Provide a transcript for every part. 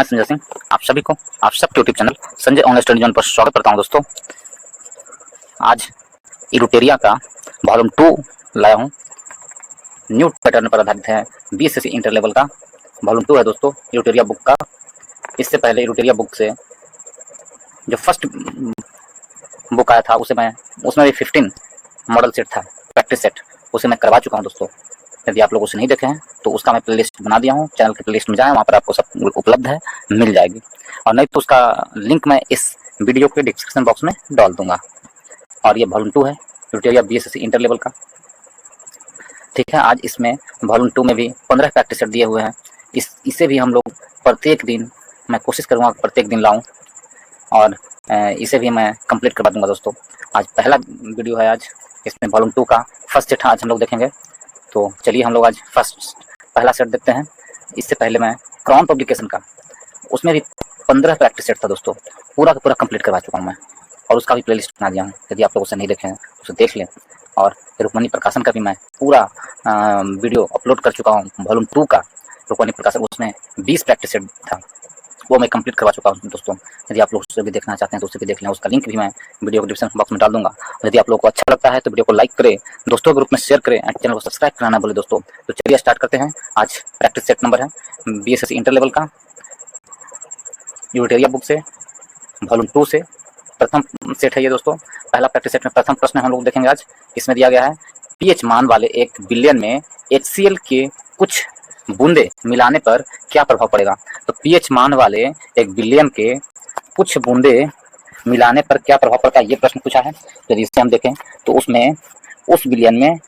संजय सिंह आप सभी को आप सबके YouTube channel Sanjay online study zone पर स्वागत करता हूं। दोस्तों आज इरूटेरिया का वॉल्यूम 2 लाया हूं। न्यू पैटर्न पर आधारित है। बीएसएससी इंटर लेवल का वॉल्यूम 2 है दोस्तों इरूटेरिया बुक का। इससे पहले इरूटेरिया बुक से जो फर्स्ट बुक आया था उसमें भी 15 मॉडल सेट था, प्रैक्टिस सेट, उसे मैं करवा चुका हूं दोस्तों। यदि आप लोग उसे नहीं देखे हैं तो उसका मैं प्लेलिस्ट बना दिया हूं। चैनल की प्लेलिस्ट में जाएं, वहाँ पर आपको सब उपलब्ध है, मिल जाएगी। और नहीं तो उसका लिंक मैं इस वीडियो के डिस्क्रिप्शन बॉक्स में डाल दूंगा। और ये वॉल्यूम 2 है इरूटेरिया बीएसएससी इंटर लेवल का। ठीक है, आज इसमें वॉल्यूम 2 में भी 15 प्रैक्टिस सेट दिए हुए हैं। इसे भी हम लोग प्रत्येक दिन, मैं कोशिश करूँगा प्रत्येक दिन लाऊँ और इसे भी मैं कंप्लीट करवा दूंगा दोस्तों। आज पहला वीडियो है, आज इसमें वॉल्यूम 2 का फर्स्ट सेट आज हम लोग देखेंगे। तो चलिए हम लोग आज पहला सेट देखते हैं। इससे पहले मैं क्राउन पब्लिकेशन का, उसमें भी 15 प्रैक्टिस सेट था दोस्तों, पूरा का पूरा कंप्लीट करवा चुका हूँ मैं और उसका भी प्लेलिस्ट बना दिया हूँ। यदि आप लोग उसे नहीं देखे हैं उसे देख लें। और रुक्मणी प्रकाशन का भी मैं पूरा वीडियो अपलोड कर चुका हूँ। वॉल्यूम 2 का रुक्मणी प्रकाशन, उसमें 20 प्रैक्टिस सेट था, वो मैं कंप्लीट करवा चुका हूँ दोस्तों। यदि आप लोग उसे भी देखना चाहते हैं तो उसे भी देख लें। उसका लिंक भी मैं वीडियो के डिस्क्रिप्शन बॉक्स में डाल दूंगा। यदि आप लोग को अच्छा लगता है तो वीडियो को लाइक करें, दोस्तों के ग्रुप में शेयर करें, चैनल को सब्सक्राइब करना ना भूलें दोस्तों। तो चलिए स्टार्ट करते हैं। आज प्रैक्टिस सेट नंबर है बीएसएससी इंटर लेवल का, इरूटेरिया बुक से वॉल्यूम 2 से प्रथम सेट है ये दोस्तों। पहला प्रैक्टिस सेट में प्रथम प्रश्न हम लोग देखेंगे आज। इसमें दिया गया है पीएच मान वाले 1 बिलियन में HCl के कुछ बूंदे मिलाने पर क्या प्रभाव पड़ेगा। तो पीएच मान वाले 1 बिलियन के कुछ बूंदे मिलाने पर क्या प्रभाव पड़ता है, ये प्रश्न पूछा है। यदि इसे हम देखें तो उसमें उस बिलियन में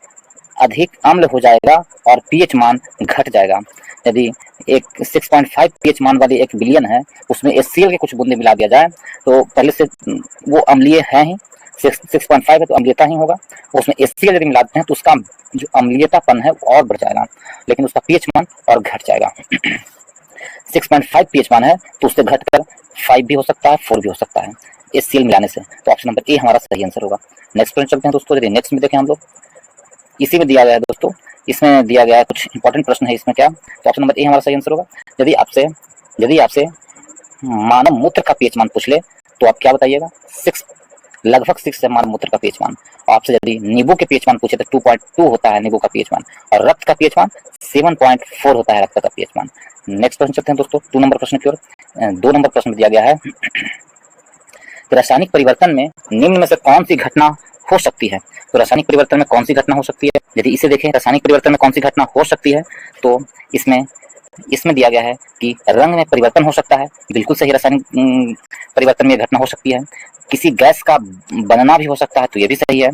अधिक अम्ल हो जाएगा और पीएच मान घट जाएगा। यदि एक 6.5 पीएच मान वाली 1 बिलियन है, उसमें HCl के कुछ बूंदे मिला दिया जाए तो पहले से वो अम्लीय है ही, 6.5 है तो अम्लीयता ही होगा। उसमें HCl यदि मिलाते हैं तो उसका जो अम्लीयतापन है वो और बढ़ जाएगा, लेकिन उसका पीएच मान और घट जाएगा। 6.5 पीएच मान है तो उससे घटकर 5 भी हो सकता है, 4 भी हो सकता है HCl मिलाने से। तो ऑप्शन नंबर ए हमारा सही आंसर होगा। नेक्स्ट प्रश्न चलते हैं दोस्तों। यदि नेक्स्ट में देखें हम लोग, इसी में दिया गया है दोस्तों, इसमें दिया गया है कुछ इंपॉर्टेंट प्रश्न है इसमें क्या, तो ऑप्शन नंबर ए हमारा सही आंसर होगा। यदि आपसे मानव मूत्र का पीएच मान पूछ ले तो आप क्या बताइएगा, 6, लगभग 6 है मानव मूत्र का पीएच मान। आपसे यदि नींबू के पीएच मान पूछे तो 2.2 होता है नींबू का पीएच मान, और रक्त का पीएच मान 7.4 होता है रक्त का पीएच मान। नेक्स्ट प्रश्न चलते हैं दोस्तों 2 नंबर प्रश्न की ओर। 2 नंबर प्रश्न में दिया गया है रासायनिक परिवर्तन में निम्न में से कौन सी घटना हो सकती है। तो रासायनिक परिवर्तन में कौन सी घटना हो सकती है, यदि इसे देखें रासायनिक परिवर्तन में कौन सी घटना हो सकती है, तो इसमें दिया गया है कि रंग में परिवर्तन हो सकता है, बिल्कुल सही। रासायनिक परिवर्तन में घटना हो सकती है। किसी गैस का बनना भी हो सकता है, तो ये भी सही है।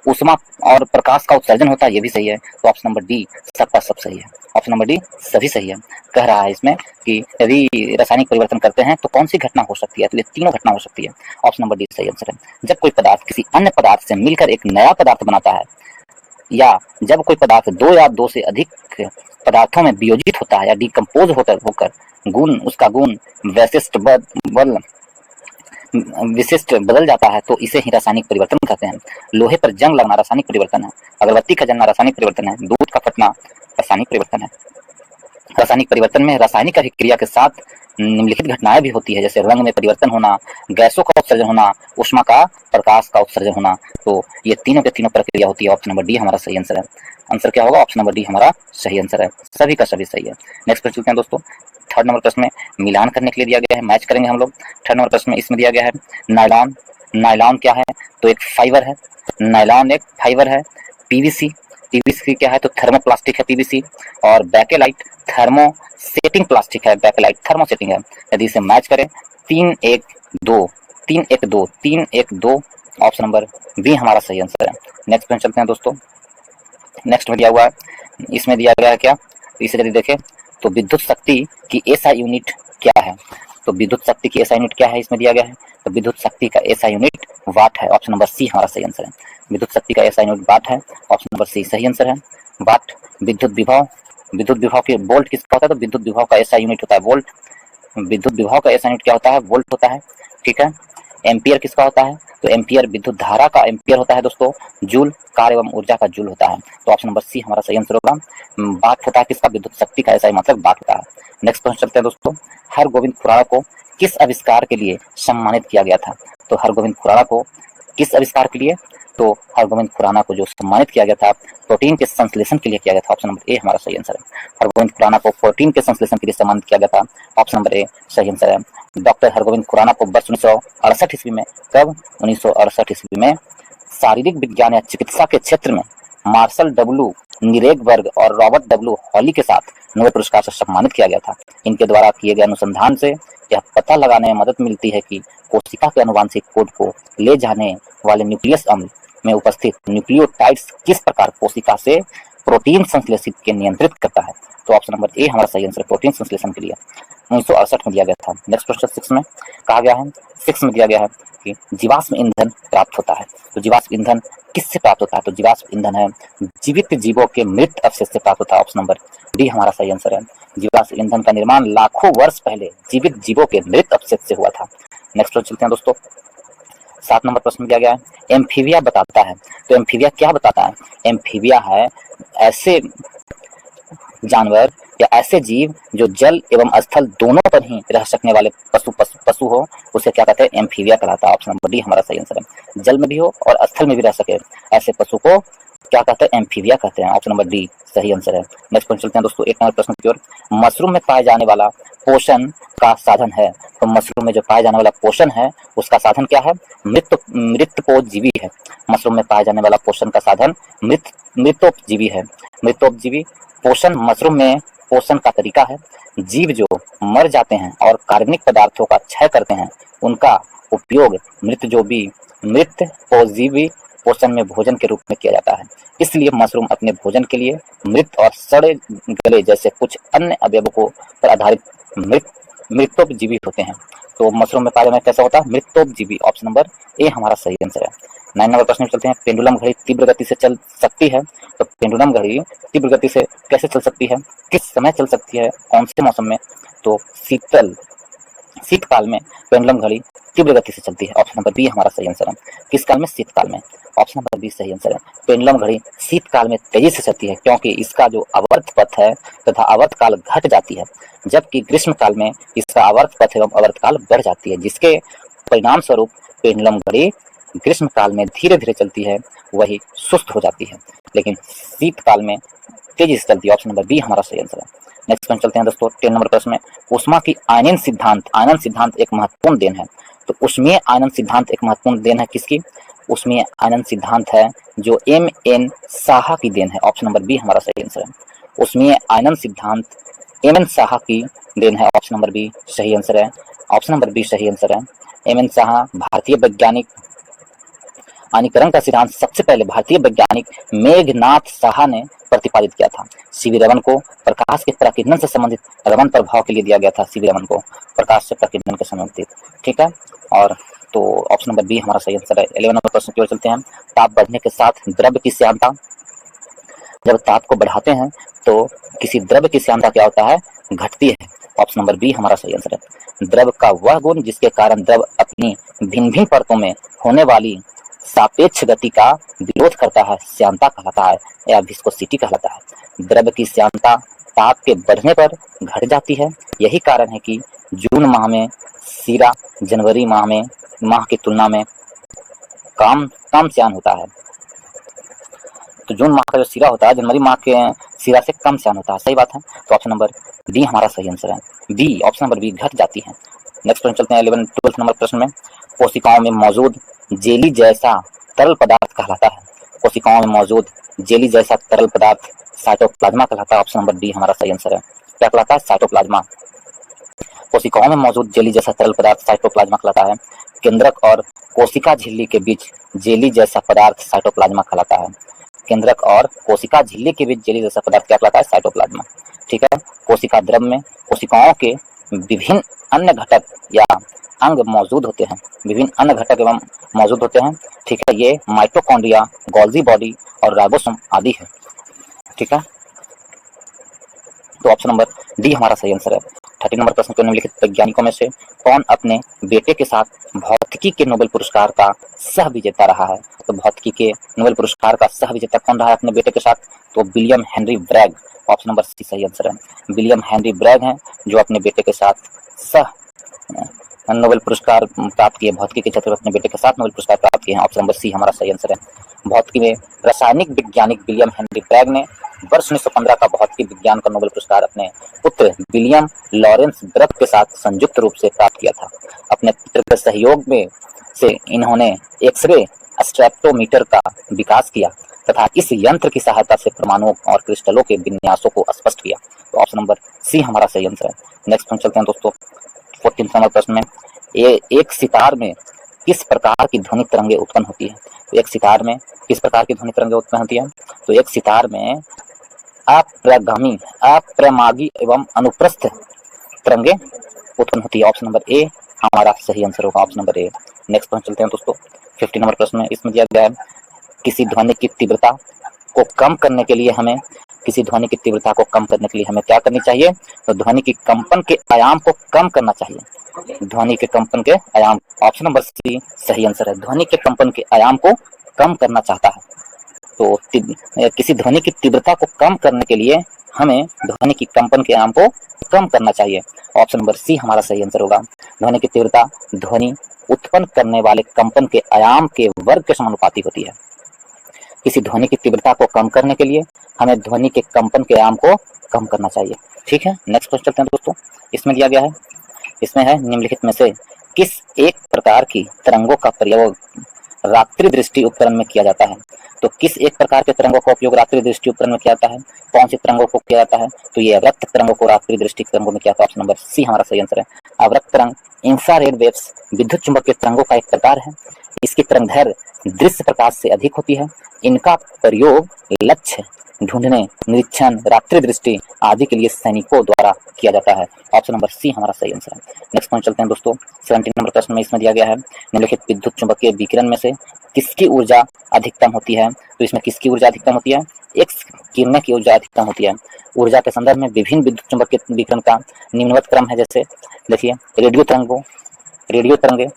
ऊष्मा और प्रकाश का उत्सर्जन होता है, ये भी सही है। तो ऑप्शन नंबर डी सबका सब सही है। ऑप्शन नंबर डी सभी सही है। कह रहा है इसमें कि यदि रासायनिक परिवर्तन करते हैं तो कौन सी घटना हो सकती है, तो ये तीनों घटना हो सकती है। ऑप्शन नंबर डी सही आंसर है। जब कोई पदार्थ किसी अन्य पदार्थ से मिलकर एक नया पदार्थ बनाता है, या जब कोई पदार्थ 2 या 2 से अधिक पदार्थों में वियोजित होता है या डिकम्पोज होकर उसका गुण विशिष्ट बदल जाता है, तो इसे ही रासायनिक परिवर्तन कहते हैं। लोहे पर जंग लगना रासायनिक परिवर्तन है, अगरबत्ती का जलना रासायनिक परिवर्तन है, दूध का फटना रासायनिक परिवर्तन है। रासायनिक परिवर्तन में रासायनिक अभिक्रिया के साथ निम्नलिखित घटनाएं भी होती है, जैसे रंग में परिवर्तन होना, गैसों का उत्सर्जन होना, ऊष्मा का प्रकाश का उत्सर्जन होना। तो ये तीनों के तीनों प्रक्रिया होती है। ऑप्शन नंबर डी हमारा सही आंसर है। आंसर क्या होगा, ऑप्शन नंबर डी हमारा सही आंसर है। सभी का सभी सही है। नेक्स्ट प्रश्न चलते हैं दोस्तों। 3rd नंबर प्रश्न में मिलान करने के लिए दिया गया है, मैच करेंगे हम लोग। 3rd नंबर प्रश्न में इसमें दिया गया है नायलॉन। नायलॉन क्या है, तो एक फाइबर है। नायलॉन एक फाइबर है। पीवीसी क्या है, तो थर्मोप्लास्टिक है पीवीसी। और बैकेलाइट थर्मोसेटिंग प्लास्टिक है, बैकेलाइट थर्मोसेटिंग है। यदि इसे मैच करें 3-1-2 ऑप्शन नंबर बी हमारा सही आंसर है। नेक्स्ट प्रश्न चलते हैं दोस्तों। नेक्स्ट में दिया हुआ है, इसमें दिया गया है क्या, इसे यदि देखें तो विद्युत शक्ति की एसआई यूनिट क्या है। तो विद्युत शक्ति की एसआई यूनिट क्या है, इसमें दिया गया है, तो विद्युत शक्ति का एसआई यूनिट वाट है। ऑप्शन नंबर सी हमारा सही आंसर है। विद्युत शक्ति का एसआई यूनिट वाट है। ऑप्शन नंबर सी सही आंसर है। वाट विद्युत विभव के वोल्ट किसका होता है, तो विद्युत विभव का एसआई यूनिट होता है वोल्ट। विद्युत विभव का एसआई यूनिट क्या होता है, वोल्ट होता है। ठीक है, एम्पियर किसका होता है? तो एम्पियर विद्युत धारा का एम्पियर होता है दोस्तों। जूल कार्य एवं ऊर्जा का जूल होता है। तो ऑप्शन नंबर सी हमारा सही आंसर होगा। वाट होता है किसका? विद्युत शक्ति का, ऐसा ही मतलब वाट होता है। नेक्स्ट क्वेश्चन चलते हैं दोस्तों। हरगोविंद खुराना को किस आविष्कार के लिए सम्मानित किया गया था? तो हरगोविंद खुराना को किस आविष्कार के लिए? तो हरगोविंद खुराना को जो सम्मानित किया गया था प्रोटीन के संश्लेषण के लिए किया गया था। ऑप्शन नंबर ए हमारा सही आंसर है। हरगोविंद खुराना को प्रोटीन के संश्लेषण के लिए सम्मानित किया गया था। ऑप्शन नंबर ए सही आंसर है। डॉक्टर हरगोविंद खुराना को वर्ष 1968 ईस्वी में, कब? 1968 ईस्वी में शारीरिक विज्ञान या चिकित्सा के क्षेत्र में मार्शल डब्ल्यू निरेगबर्ग और रॉबर्ट डब्ल्यू हॉली के साथ नोबेल पुरस्कार से सम्मानित किया गया था। इनके द्वारा किए गए अनुसंधान से यह पता लगाने में मदद मिलती है कि कोशिका के अनुवांशिक कोड को ले जाने वाले न्यूक्लियस अम्ल में उपस्थित न्यूक्लियोटाइड्स किस प्रकार कोशिका से प्रोटीन संश्लेषित के नियंत्रित करता है। तो ऑप्शन नंबर ए हमारा सही आंसर, प्रोटीन संश्लेषण के लिए 1968 में दिया गया था। नेक्स्ट क्वेश्चन 6 में कहा गया है, 6 में दिया गया है कि जीवाश्म ईंधन प्राप्त होता है। तो जीवाश्म ईंधन किससे प्राप्त होता है? तो जीवाश्म ईंधन है जीवित जीवों के मृत अवशेष से प्राप्त होता है। ऑप्शन नंबर डी हमारा सही आंसर है। जीवाश्म ईंधन का निर्माण लाखों वर्ष पहले जीवित जीवों के मृत अवशेष से हुआ था। नेक्स्ट क्वेश्चन चलते हैं दोस्तों। 7 नंबर प्रश्न दिया गया है, एम्फीबिया बताता है। तो एम्फीबिया क्या बताता है? एम्फीबिया है ऐसे जानवर या ऐसे जीव जो जल एवं स्थल दोनों पर ही रह सकने वाले पशु हो, उसे क्या कहते हैं? एम्फीबिया कहलाता है। ऑप्शन नंबर डी हमारा सही आंसर है। जल में भी हो और स्थल में भी रह सके ऐसे पशु को क्या कहते हैं? एम्फीबिया कहते हैं। ऑप्शन नंबर डी सही आंसर है। नेक्स्ट क्वेश्चन चलते हैं दोस्तों 1 नंबर प्रश्न की ओर। मशरूम में पाए जाने वाला पोषण का साधन है। तो मशरूम में जो पाए जाने वाला पोषण है उसका साधन क्या है? मृतोपजीवी है। मशरूम में पाए जाने वाला पोषण का साधन मृतोपजीवी है। मृतोपजीवी पोषण मशरूम में पोषण का तरीका है। जीव जो मर जाते हैं और कार्बनिक पदार्थों का क्षय करते हैं उनका उपयोग मृतोपजीवी पोषण में भोजन के रूप में किया जाता है। इसलिए मशरूम अपने भोजन के लिए मृत और सड़े गले जैसे कुछ अन्य अवयवों पर आधारित मृतोपजीवी होते हैं। तो मशरूम में पाया जाना कैसा होता है? मृतोपजीवी। ऑप्शन नंबर ए हमारा सही आंसर है। 9 नंबर प्रश्न में चलते हैं। पेंडुलम घड़ी तीव्र गति से चल सकती है। तो पेंडुलम घड़ी तीव्र गति से कैसे चल सकती है? किस समय चल सकती है? कौन से मौसम में? तो शीतकाल में पेंडुलम घड़ी तीव्र गति से चलती है। ऑप्शन नंबर बी हमारा सही आंसर है। किस काल में? शीतकाल में। ऑप्शन नंबर बी सही आंसर है। पेंडुलम घड़ी शीतकाल में तेजी से चलती है क्योंकि इसका जो आवर्त पथ है तथा आवर्त काल घट जाती है, जबकि ग्रीष्म काल में इसका आवर्त पथ एवं आवर्त काल बढ़ जाती है, जिसके परिणाम स्वरूप पेंडुलम घड़ी ग्रीष्म काल में धीरे धीरे चलती है, वही सुस्त हो जाती है, लेकिन शीतकाल में तेजी से चलती है। ऑप्शन नंबर बी हमारा सही आंसर है। नेक्स्ट क्वेश्चन चलते हैं दोस्तों 10 नंबर प्रश्न में। ऊष्मा की आयनन सिद्धांत एक महत्वपूर्ण देन है। तो ऊष्मीय आयनन सिद्धांत एक महत्वपूर्ण देन है किसकी? ऊष्मीय आयनन सिद्धांत है जो M.N. साहा की देन है। ऑप्शन नंबर बी हमारा सही आंसर है। ऊष्मीय आयनन सिद्धांत M.N. साहा की देन है। ऑप्शन नंबर बी सही आंसर है। ऑप्शन नंबर बी सही आंसर है। M.N. साहा भारतीय वैज्ञानिक आनीकरण का सिद्धांत सबसे पहले भारतीय वैज्ञानिक मेघनाथ साहा ने प्रतिपादित किया था। सीवी रमन को प्रकाश के प्रकीर्णन से संबंधित रमन प्रभाव के लिए दिया गया था। सीवी रमन को प्रकाश से प्रकीर्णन के संबंधित, ठीक है। और तो ऑप्शन नंबर बी हमारा सही आंसर है। 11 नंबर प्रश्न की ओर चलते हैं। ताप बढ़ने के साथ द्रव्य की श्यानता, जब ताप को बढ़ाते हैं तो किसी द्रव्य की श्यानता क्या होता है? घटती है। ऑप्शन नंबर बी हमारा सही आंसर है। द्रव्य का वह गुण जिसके कारण द्रव्य अपनी भिन्न भिन्न परतों में होने वाली सापेक्ष गति का विरोध करता है, श्यानता कहलाता है या विस्कोसिटी कहलाता है। द्रव्य की श्यानता ताप के बढ़ने पर घट जाती है। यही कारण है कि जून माह में शीरा जनवरी माह की तुलना में कम श्यान होता है। तो जून माह का जो शीरा होता है जनवरी माह के शीरा से कम श्यान होता है। सही बात है। तो ऑप्शन नंबर डी हमारा सही आंसर है। बी ऑप्शन नंबर बी घट जाती है। नेक्स्ट प्रश्न चलते हैं 12 नंबर प्रश्न में। कोशिकाओं में मौजूद जेली जैसा तरल पदार्थ कहलाता है। कोशिकाओं में मौजूद जेली जैसा तरल पदार्थ साइटोप्लाज्मा कहलाता है। ऑप्शन नंबर डी हमारा सही आंसर है। क्या कहलाता है? साइटोप्लाज्मा। कोशिकाओं में मौजूद जेली जैसा तरल पदार्थ साइटोप्लाज्मा कहलाता है। केंद्रक और कोशिका झिल्ली के बीच जेली जैसा पदार्थ साइटोप्लाज्मा कहलाता है। केंद्रक और कोशिका झिल्ली के बीच जेली जैसा पदार्थ क्या कहलाता है? साइटोप्लाज्मा, ठीक है। कोशिका द्रव में कोशिकाओं के विभिन्न अन्य घटक या अंग मौजूद होते हैं। विभिन्न अन्य घटक एवं मौजूद होते हैं, ठीक है। ये माइटोकॉन्ड्रिया, गोल्जी बॉडी और राइबोसोम आदि है, ठीक है। तो ऑप्शन नंबर डी हमारा सही आंसर है। 30 नंबर प्रश्न को निम्नलिखित वैज्ञानिकों में से कौन अपने बेटे के साथ भौतिकी के नोबेल पुरस्कार का सह विजेता रहा है? तो भौतिकी के नोबेल पुरस्कार का सह विजेता कौन रहा है अपने बेटे के साथ? तो William Henry Bragg. Option number C सही आंसर है। विलियम हेनरी ब्रैग हैं जो अपने बेटे के साथ सह नोबेल पुरस्कार प्राप्त किए, भौतिकी के क्षेत्र में अपने बेटे के साथ नोबेल पुरस्कार प्राप्त किए हैं। ऑप्शन नंबर सी हमारा सही आंसर है। भौतिकी में रासायनिक वैज्ञानिक विलियम हेनरी ब्रैग ने वर्ष 1915 का भौतिकी विज्ञान का नोबेल पुरस्कार अपने पुत्र विलियम लॉरेंस ब्रग के साथ संयुक्त रूप से प्राप्त किया था। अपने पुत्र के सहयोग में से इन्होंने एक्सरे स्पेक्ट्रोमीटर का विकास किया तथा इस यंत्र की सहायता से परमाणुओं और क्रिस्टलों के विन्यासों को स्पष्ट किया। तो ऑप्शन नंबर सी हमारा सही आंसर है। नेक्स्ट प्रश्न चलते हैं दोस्तों 14 नंबर प्रश्न में। एक सितार में किस प्रकार की ध्वनि तरंगे उत्पन्न होती है? तो एक सितार में किस प्रकार की ध्वनि तरंगे उत्पन्न होती है? तो एक सितार में अप्रगामी, अप्रमागी एवं अनुप्रस्थ तरंगे उत्पन्न होती है। ऑप्शन नंबर ए हमारा सही आंसर होगा। Option number A. नेक्स्ट प्रश्न चलते हैं दोस्तों 15 नंबर प्रश्न में। इसमें दिया गया है किसी ध्वनि की तीव्रता को कम करने के लिए हमें क्या करनी चाहिए? तो ध्वनि की कंपन के आयाम को कम करना चाहिए। ध्वनि के कंपन के आयाम, ऑप्शन नंबर सी सही आंसर है। ध्वनि के कंपन के आयाम को कम करना चाहता है तो किसी ध्वनि की तीव्रता को कम करने के लिए हमें ध्वनि की कंपन के आयाम को कम करना चाहिए। ऑप्शन नंबर सी हमारा सही आंसर होगा। ध्वनि की तीव्रता ध्वनि उत्पन्न करने वाले कंपन के आयाम के वर्ग के समानुपाती होती है। किसी ध्वनि की तीव्रता को कम करने के लिए हमें ध्वनि के कंपन के आयाम को कम करना चाहिए। ठीक है, नेक्स्ट क्वेश्चन चलते हैं दोस्तों। इसमें दिया गया है, इसमें है निम्नलिखित में से किस एक प्रकार की तरंगों का प्रयोग रात्रि दृष्टि उपकरण में किया जाता है? तो किस एक प्रकार के तरंगों का उपयोग रात्रि दृष्टि उपकरण में किया जाता है? कौन सी तरंगों को किया जाता है? तो ये अवरक्त तरंगों को रात्रि दृष्टि तरंगों में किया जाता है। ऑप्शन नंबर सी हमारा सही आंसर है। अवरक्त तरंग इंफ्रारेड वेव्स विद्युत चुंबकीय तरंगों का एक प्रकार है। इसकी तरंगदैर्घ्य दृश्य प्रकाश से अधिक होती है। इनका प्रयोग लक्ष्य ढूंढने, निरीक्षण, रात्रि दृष्टि आदि के लिए सैनिकों द्वारा किया जाता है। ऑप्शन नंबर सी हमारा सही आंसर है। नेक्स्ट पॉइंट चलते हैं दोस्तों 17 नंबर प्रश्न में। इसमें दिया गया है निम्नलिखित विद्युत चुंबकीय विकिरण में से किसकी ऊर्जा अधिकतम होती है? तो इसमें किसकी ऊर्जा अधिकतम होती है? एक्स किरणें की ऊर्जा अधिकतम होती है। ऊर्जा के संदर्भ में विभिन्न विद्युत चुंबकीय विकिरण का निम्नवत क्रम है। जैसे देखिए रेडियो तरंगे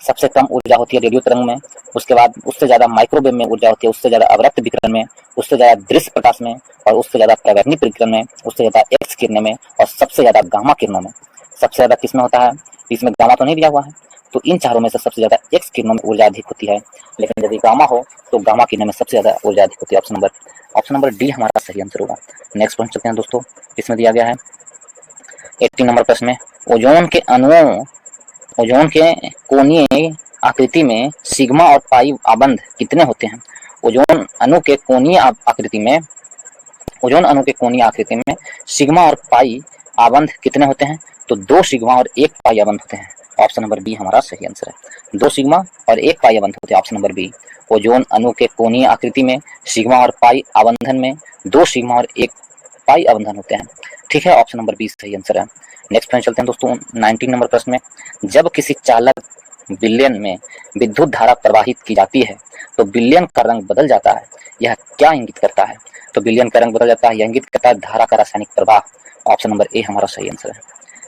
सबसे कम ऊर्जा होती है रेडियो तरंग में, उसके बाद उससे ज्यादा माइक्रोवेव में ऊर्जा होती है, उससे ज्यादा अवरक्त विकिरण में, उससे ज्यादा दृश्य प्रकाश में, और उससे ज्यादा परावैक्निक विकिरण में, उससे ज्यादा एक्स किरणें में, और सबसे ज्यादा गामा किरणों में। सबसे ज्यादा किसमें होता है? इसमें गामा तो नहीं दिया हुआ है, तो इन चारों में से सबसे ज्यादा एक्स किरणों में ऊर्जा अधिक होती है। लेकिन यदि गामा हो तो गामा किरणों में सबसे ज्यादा ऊर्जा अधिक होती है। ऑप्शन नंबर डी हमारा सही आंसर होगा। नेक्स्ट पॉइंट चलते हैं दोस्तों। इसमें दिया गया है 18 नंबर प्रश्न में ओजोन के कोणीय आकृति में सिग्मा और पाई आबंध कितने होते हैं? ओजोन अणु के कोणीय आकृति में सिग्मा और पाई आबंध कितने होते हैं? तो 2 सिग्मा और 1 पाई आबंध होते हैं। ऑप्शन नंबर बी हमारा सही आंसर है। 2 सिग्मा और 1 पाई आबंध होते हैं। Option number B. ओजोन अणु के कोणीय आकृति में सिग्मा और पाई आबंधन में 2 सिग्मा और 1 पाई आबंधन होते हैं। ठीक है, ऑप्शन नंबर बी सही आंसर है। नेक्स्ट प्रश्न चलते हैं दोस्तों 19 नंबर प्रश्न में। जब किसी चालक विलयन में विद्युत धारा प्रवाहित की जाती है तो विलयन का रंग बदल जाता है, यह क्या इंगित करता है? तो विलयन का रंग बदल जाता है, यह इंगित करता है धारा का रासायनिक प्रवाह। ऑप्शन नंबर ए हमारा सही आंसर है।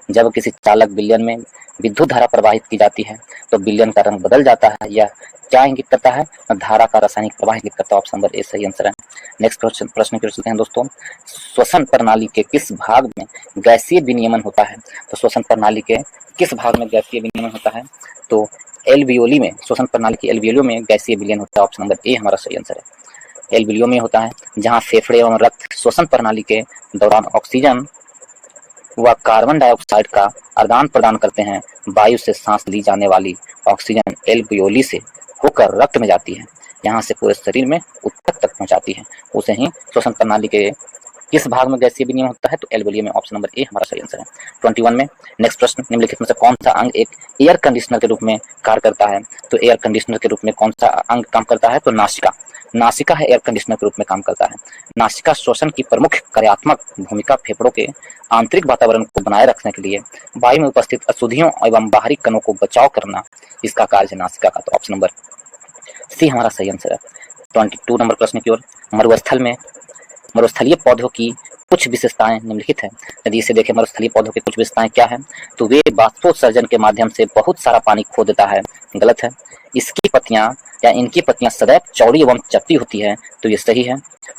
जब किसी चालक विलयन में विद्युत धारा प्रवाहित की जाती है तो विलयन का रंग बदल जाता है, यह क्या इंगित करता है? धारा का रासायनिक प्रवाह इंगित करता है। ऑप्शन नंबर ए सही आंसर है। नेक्स्ट प्रश्न की ओर चलते हैं दोस्तों। श्वसन प्रणाली के किस भाग में गैसीय विनियमन होता है? तो श्वसन प्रणाली के किस भाग में गैसीय विनियमन होता है? तो एल्वियोली में, श्वसन प्रणाली की एल्वियोली में गैसीय विलयन होता है। ऑप्शन नंबर ए हमारा सही आंसर है। एल्वियोली में होता है जहां फेफड़े एवं रक्त श्वसन प्रणाली के दौरान ऑक्सीजन व कार्बन डाइऑक्साइड का आदान प्रदान करते हैं। वायु से सांस ली जाने वाली ऑक्सीजन एल्वियोली से होकर रक्त में जाती है, यहाँ से पूरे शरीर में ऊतक तक पहुंचाती है। उसे ही श्वसन प्रणाली के किस भाग में गैसीय विनिमय होता है? तो एल्वियोली में। ऑप्शन नंबर ए हमारा सही आंसर है। 21 में नेक्स्ट प्रश्न, निम्नलिखित में से कौन सा अंग एक एयर कंडीशनर के रूप में कार्य करता है? तो एयर कंडीशनर के रूप में कौन सा अंग काम करता है? तो नासिका है एयर कंडीशनर के रूप में काम करता है। नासिका श्वसन की प्रमुख कार्यात्मक भूमिका फेफड़ों के आंतरिक वातावरण को बनाए रखने के लिए वायु में उपस्थित अशुद्धियों एवं बाहरी कणों को बचाव करना, इसका कार्य है नासिका का। तो ऑप्शन नंबर सी हमारा सही आंसर है। 22 नंबर प्रश्न की ओर। मरुस्थलीय पौधों की कुछ विशेषताएं निम्नलिखित हैं। यदि इसे देखें मरुस्थलीय पौधों की कुछ विशेषताएं क्या है, तो वे बाष्पोत्सर्जन के माध्यम से बहुत सारा पानी खो देता है, गलत है। इसकी पत्तियां या इनकी पत्तियां सदैव चौड़ी एवं चपटी होती है, तो ये सही है।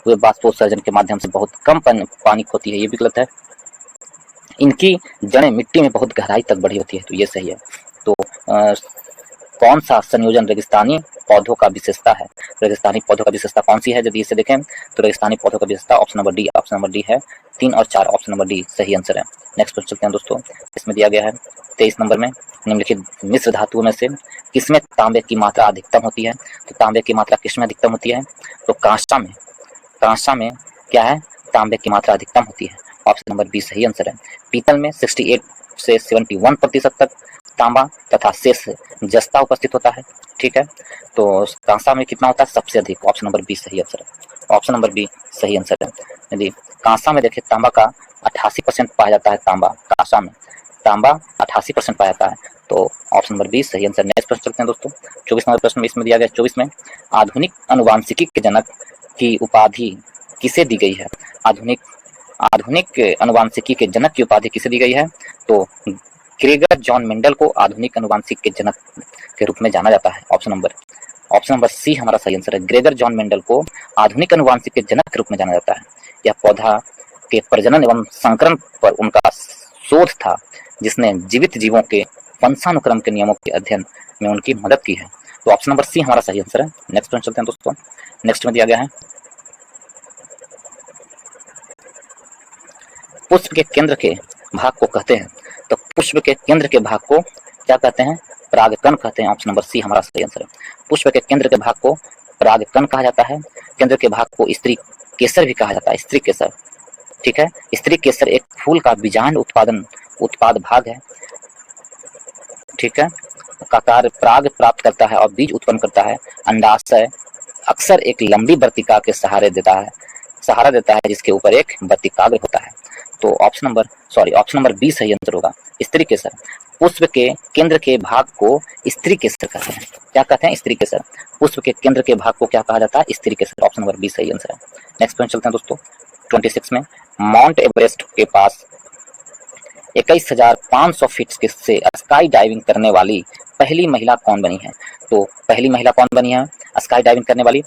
वे बाष्पोत्सर्जन के माध्यम से बहुत कम पानी खोती है, ये भी गलत है। इनकी जड़ें मिट्टी में बहुत गहराई तक बढ़ी होती है, तो ये सही है। तो कौन सा संयोजन रेगिस्तानी पौधों का विशेषता है? रेगिस्तानी पौधों का विशेषता कौन सी है? यदि इसे देखें तो रेगिस्तानी पौधों का विशेषता ऑप्शन नंबर डी है। 3 और 4 ऑप्शन नंबर डी सही आंसर है। नेक्स्ट क्वेश्चन चलते हैं दोस्तों। इसमें दिया गया है 23 नंबर में, निम्नलिखित मिश्र धातुओं में से किसमें तांबे की मात्रा अधिकतम होती है? तो तांबे की मात्रा किसमें अधिकतम होती है? तो कांसा में। कांसा में क्या है? तांबे की मात्रा अधिकतम होती है, ऑप्शन नंबर बी सही आंसर है। पीतल में 68 से 71% तक तांबा तथा शेष जस्ता उपस्थित होता है, ठीक है। तो कांसा में कितना होता है? सबसे अधिक, ऑप्शन नंबर बी सही आंसर है। ऑप्शन नंबर बी सही आंसर है। यदि कांसा में देखें तांबा का 88% पाया जाता है, तांबा कांसा में तांबा 88% पाया जाता है, तो ऑप्शन नंबर बी सही आंसर। नेक्स्ट प्रश्न चलते हैं दोस्तों। 24 नंबर प्रश्न में इसमें दिया गया 24 में आधुनिक अनुवांशिकी के जनक की उपाधि किसे दी गई है? आधुनिक अनुवांशिकी के जनक की उपाधि किसे दी गई है? तो ग्रेगर जॉन मेंडल को आधुनिक अनुवांशिक के जनक के रूप में जाना जाता है, ऑप्शन नंबर सी हमारा सही आंसर है। ग्रेगर जॉन मेंडल को आधुनिक अनुवांशिक के जनक के रूप में जाना जाता है। यह पौधा के प्रजनन एवं संकरण पर उनका शोध था, जिसने जीवित जीवों के वंशानुक्रम के नियमों के अध्ययन में उनकी मदद की है, तो ऑप्शन नंबर सी हमारा सही आंसर है। नेक्स्ट प्रश्न चलते हैं दोस्तों। नेक्स्ट में दिया गया है पुष्प के केंद्र के भाग को कहते हैं, तो पुष्प के केंद्र के भाग को क्या कहते हैं? परागकण कहते हैं, ऑप्शन नंबर सी हमारा सही आंसर है। पुष्प के केंद्र के भाग को परागकण कहा जाता है। केंद्र के भाग को स्त्री केसर भी कहा जाता है, स्त्री केसर, ठीक है। स्त्री केसर एक फूल का बीजांड उत्पाद भाग है, ठीक है, का कार्य पराग प्राप्त करता है और बीज उत्पन्न करता है। अंडाशय अक्सर एक लंबी वर्तिका के सहारा देता है जिसके ऊपर एक वर्तिकाग्र होता है, तो ऑप्शन नंबर बी सही आंसर होगा, स्त्री केसर। पुष्प के केंद्र के भाग को स्त्री केसर कहते हैं। क्या कहते हैं? स्त्री केसर। पुष्प के केंद्र के भाग को क्या कहा जाता है? स्त्री केसर, ऑप्शन नंबर बी सही आंसर है। नेक्स्ट क्वेश्चन चलते हैं दोस्तों। 26 में माउंट एवरेस्ट के पास 21,500 फीट से स्काई डाइविंग करने वाली पहली महिला कौन बनी है? तो पहली महिला कौन बनी है स्काई डाइविंग करने वाली?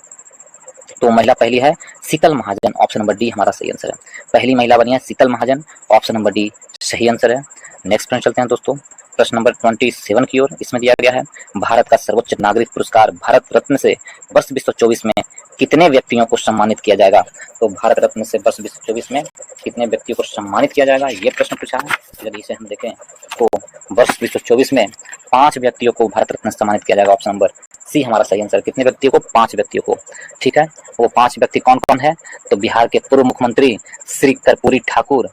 तो महिला पहली है शीतल महाजन, ऑप्शन नंबर डी हमारा सही आंसर है। पहली महिला बनी है शीतल महाजन, ऑप्शन नंबर डी सही आंसर है। नेक्स्ट प्रश्न चलते हैं दोस्तों, प्रश्न नंबर 27 की ओर। इसमें दिया गया है भारत का सर्वोच्च नागरिक पुरस्कार भारत रत्न से वर्ष 2024 में कितने व्यक्तियों को सम्मानित किया जाएगा? तो भारत रत्न से वर्ष 2024 में कितने व्यक्तियों को सम्मानित किया जाएगा, ये प्रश्न पूछा है। यदि इसे हम देखें तो वर्ष 2024 में 5 व्यक्तियों को भारत रत्न सम्मानित किया जाएगा, ऑप्शन नंबर सी हमारा सही आंसर। कितने व्यक्तियों को? 5 व्यक्तियों को, ठीक है। वो 5 व्यक्ति कौन कौन है? तो बिहार के पूर्व मुख्यमंत्री श्री कर्पूरी ठाकुर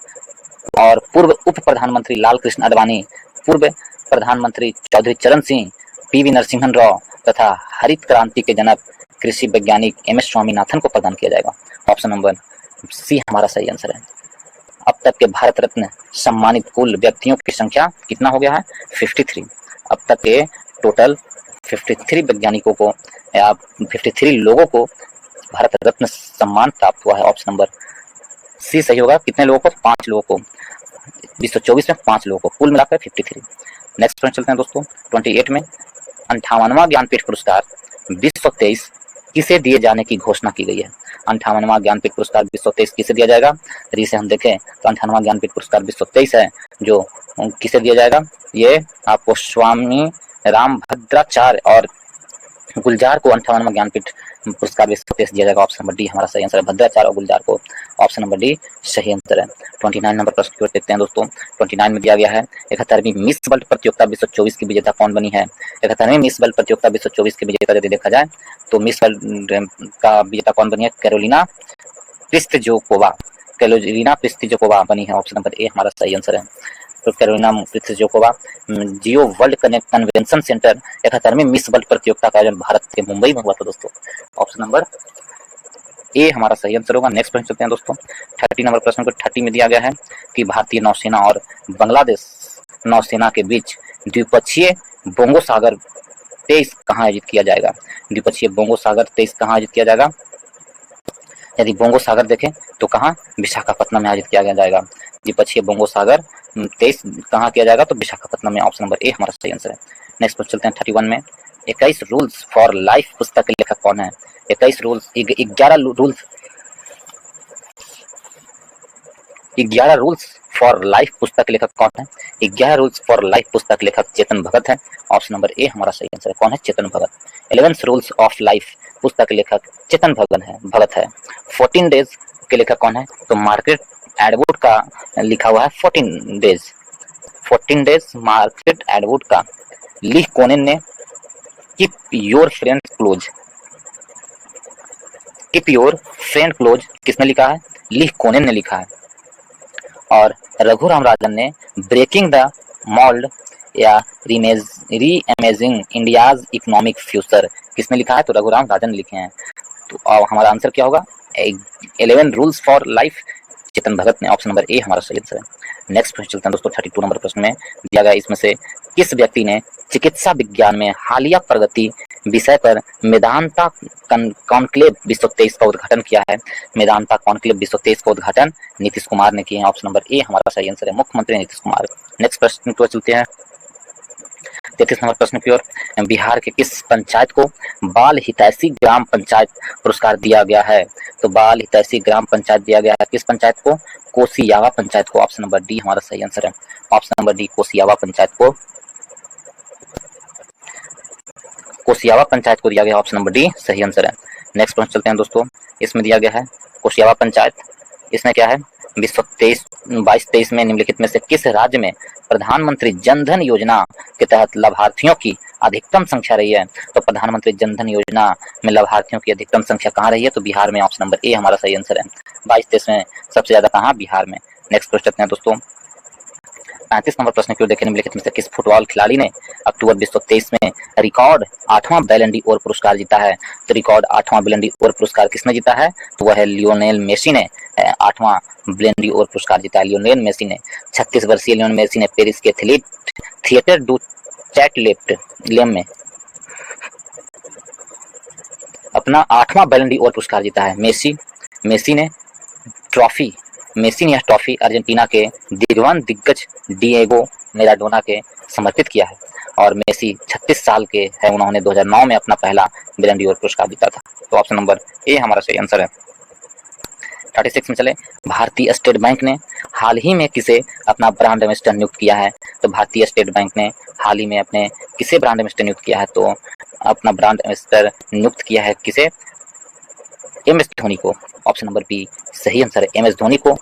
और पूर्व उप प्रधानमंत्री लाल कृष्ण आडवाणी, पूर्व प्रधानमंत्री चौधरी चरण सिंह, पीवी नरसिम्हन राव तथा हरित क्रांति के जनक कृषि वैज्ञानिक एम एस स्वामीनाथन को प्रदान किया जाएगा, ऑप्शन नंबर सी हमारा सही आंसर है। अब तक के भारत रत्न सम्मानित कुल व्यक्तियों की संख्या कितना हो गया है? 53। अब तक के टोटल 53 वैज्ञानिकों को या 53 लोगों को भारत रत्न सम्मान प्राप्त हुआ है, ऑप्शन नंबर सी सही होगा। कितने लोगों को? 5 लोगों को। 2024 में 5 लोगों को, कुल मिलाकर 53। नेक्स्ट प्रश्न चलते हैं दोस्तों। 28 में 58वां ज्ञानपीठ पुरस्कार 2023 किसे दिए जाने की घोषणा की गई है? 58वां ज्ञानपीठ पुरस्कार 2023 किसे दिया जाएगा? यदि इसे हम देखें तो 58वां ज्ञानपीठ पुरस्कार 2023 है, जो किसे दिया जाएगा? ये आपको स्वामी रामभद्राचार्य और गुलजार को 58वां ज्ञानपीठ पुरस्कार 2023 दिया जाएगा, ऑप्शन नंबर डी हमारा सही आंसर है। भद्राचार्य और गुलजार को, ऑप्शन नंबर डी सही आंसर है। 29 नंबर प्रश्न की ओर देखते हैं दोस्तों। 29 में दिया गया है 71वीं मिस वर्ल्ड प्रतियोगिता 2024 की विजेता कौन बनी है? 71वीं मिस वर्ल्ड प्रतियोगिता 2024 की विजेता यदि देखा जाए तो मिस वर्ल्ड का विजेता कौन बनी है? कैरोलिना प्रिस्तिजोकोवा बनी है, ऑप्शन नंबर ए हमारा सही आंसर है। तो कैरोलिना प्रिस्तिजोकोवा जियो वर्ल्ड कन्वेंशन सेंटर 71वीं मिस वर्ल्ड प्रतियोगिता का आयोजन भारत के मुंबई में हुआ था दोस्तों, ऑप्शन नंबर ए हमारा सही आंसर होगा। नेक्स्ट प्रश्न चलते हैं दोस्तों। 30 नंबर प्रश्न को 30 में दिया गया है कि भारतीय नौसेना और बांग्लादेश नौसेना के बीच द्विपक्षीय बोंगो सागर 23 कहाँ आयोजित किया जाएगा? द्विपक्षीय बोंगो सागर 23 कहाँ आयोजित किया जाएगा? यदि बोंगो सागर देखें तो कहाँ, विशाखापट्टनम में आयोजित किया जाएगा। द्विपक्षीय बोंगो सागर 23 कहाँ किया जाएगा, तो विशाखापट्टनम में। ऑप्शन नंबर ए हमारा सही आंसर है। नेक्स्ट क्वेश्चन चलते हैं 31 में। 21 रूल्स फॉर लाइफ पुस्तक के लेखक कौन है? 21 रूल्स 11 रूल्स फॉर लाइफ पुस्तक के लेखक कौन है? 11 रूल्स फॉर लाइफ पुस्तक लेखक चेतन भगत है। ऑप्शन नंबर ए हमारा सही आंसर है। कौन है? Chetan Bhagat. 11 rules of life पुस्तक के लेखक चेतन भगत है। 14 डेज के लेखक कौन है? तो मार्gaरेट एटवुड का लिखा हुआ है 14 डेज। 14 डेज मार्gaरेट एटवुड का। ली कोनेन ने keep your friend close, keep your friend close किसने लिखा है? ली कोनेन ने लिखा है। और रघुराम राजन ने ब्रेकिंग द मोल्ड या री इमेजिंग इंडियाज इकोनॉमिक फ्यूचर किसने लिखा है? तो रघुराम राजन लिखे हैं। तो हमारा आंसर क्या होगा? 11 rules for life Chetan Bhagat ने। ऑप्शन नंबर ए हमारा सही आंसर है। नेक्स्ट क्वेश्चन चलते हैं दोस्तों 32 नंबर प्रश्न में। दिया गया इसमें से किस व्यक्ति ने चिकित्सा विज्ञान में हालिया प्रगति विषय पर मेदांता कॉन्क्लेव 2023 का उद्घाटन किया है? मेदांता कॉन्क्लेव 2023 का उद्घाटन नीतीश कुमार ने किया है। ऑप्शन नंबर ए हमारा सही आंसर है, मुख्यमंत्री नीतीश कुमार। नेक्स्ट प्रश्न को चलते हैं 33 नंबर प्रश्न की ओर। बिहार के किस पंचायत को बाल हितैषी ग्राम पंचायत पुरस्कार दिया गया है? तो बाल हितैषी ग्राम पंचायत दिया गया है किस पंचायत को? कोसियावा पंचायत को। ऑप्शन नंबर डी हमारा सही आंसर है। ऑप्शन नंबर डी कोसियावा पंचायत को, कोसियावा पंचायत को दिया गया। ऑप्शन नंबर डी सही आंसर है। नेक्स्ट प्रश्न चलते हैं दोस्तों। इसमें दिया गया है कोसियावा पंचायत, इसमें क्या है? 2022-23 में निम्नलिखित में से किस राज्य में प्रधानमंत्री जन धन योजना के तहत लाभार्थियों की अधिकतम संख्या रही है? तो प्रधानमंत्री जन धन योजना में लाभार्थियों की अधिकतम संख्या कहाँ रही है? तो बिहार में। ऑप्शन नंबर ए हमारा सही आंसर है। 22-23 में सबसे ज्यादा कहाँ? बिहार में। नेक्स्ट प्रश्न चलते हैं दोस्तों 35 नंबर प्रश्न की ओर देखें। निम्नलिखित में से किस फुटबॉल खिलाड़ी ने अक्टूबर 2023 में रिकॉर्ड 8वां बैलन डी ओर पुरस्कार जीता है? तो रिकॉर्ड 8वां बैलन डी ओर पुरस्कार किसने जीता है? तो वह है लियोनेल मेसी ने 8वां बैलन डी ओर पुरस्कार जीता है लियोनेल मेसी ने। 36 वर्षीय लियोनेल मेसी ने पेरिस के थिएटर डू चैटेलेम में अपना 8वां बैलन डी ओर पुरस्कार जीता है। मेसी ने यह ट्रॉफी अर्जेंटीना के दिग्गज डिएगो मैराडोना के समर्पित किया है। और मेसी 36 साल के हैं। उन्होंने 2009 में अपना पहला बैलन डी ओर पुरस्कार जीता था। तो ऑप्शन नंबर ए हमारा सही आंसर है। 36 में चले। भारतीय स्टेट बैंक ने हाल ही में किसे अपना ब्रांड एम्बेसडर नियुक्त किया है? तो भारतीय स्टेट बैंक ने हाल ही में अपने किसे ब्रांड एम्बेसडर नियुक्त किया है? तो अपना ब्रांड एम्बेसडर नियुक्त किया है किसे? एम एस धोनी को। ऑप्शन नंबर बी सही आंसर है। एम एस धोनी को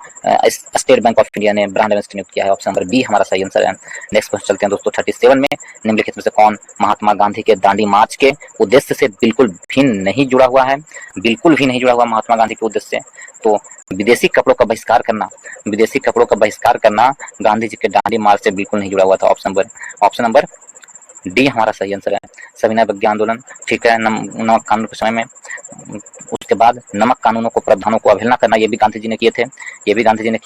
स्टेट बैंक ऑफ इंडिया ने ब्रांड एम्बेसडर नियुक्त किया है। ऑप्शन नंबर बी हमारा सही आंसर है। नेक्स्ट क्वेश्चन चलते हैं दोस्तों 37 में। निम्नलिखित में से कौन महात्मा गांधी के दांडी मार्च के उद्देश्य से बिल्कुल भी नहीं जुड़ा हुआ है? बिल्कुल भी नहीं जुड़ा हुआ महात्मा गांधी के उद्देश्य से। तो विदेशी कपड़ों का बहिष्कार करना गांधी जी के दांडी मार्च से बिल्कुल नहीं जुड़ा हुआ था। ऑप्शन नंबर डी हमारा सही आंसर है। सविनय अवज्ञा आंदोलन, ठीक है, नमक कानून के समय में। उसके बाद नमक कानूनों को, प्रावधानों को अवहेलना करना, ये भी गांधी जी ने किए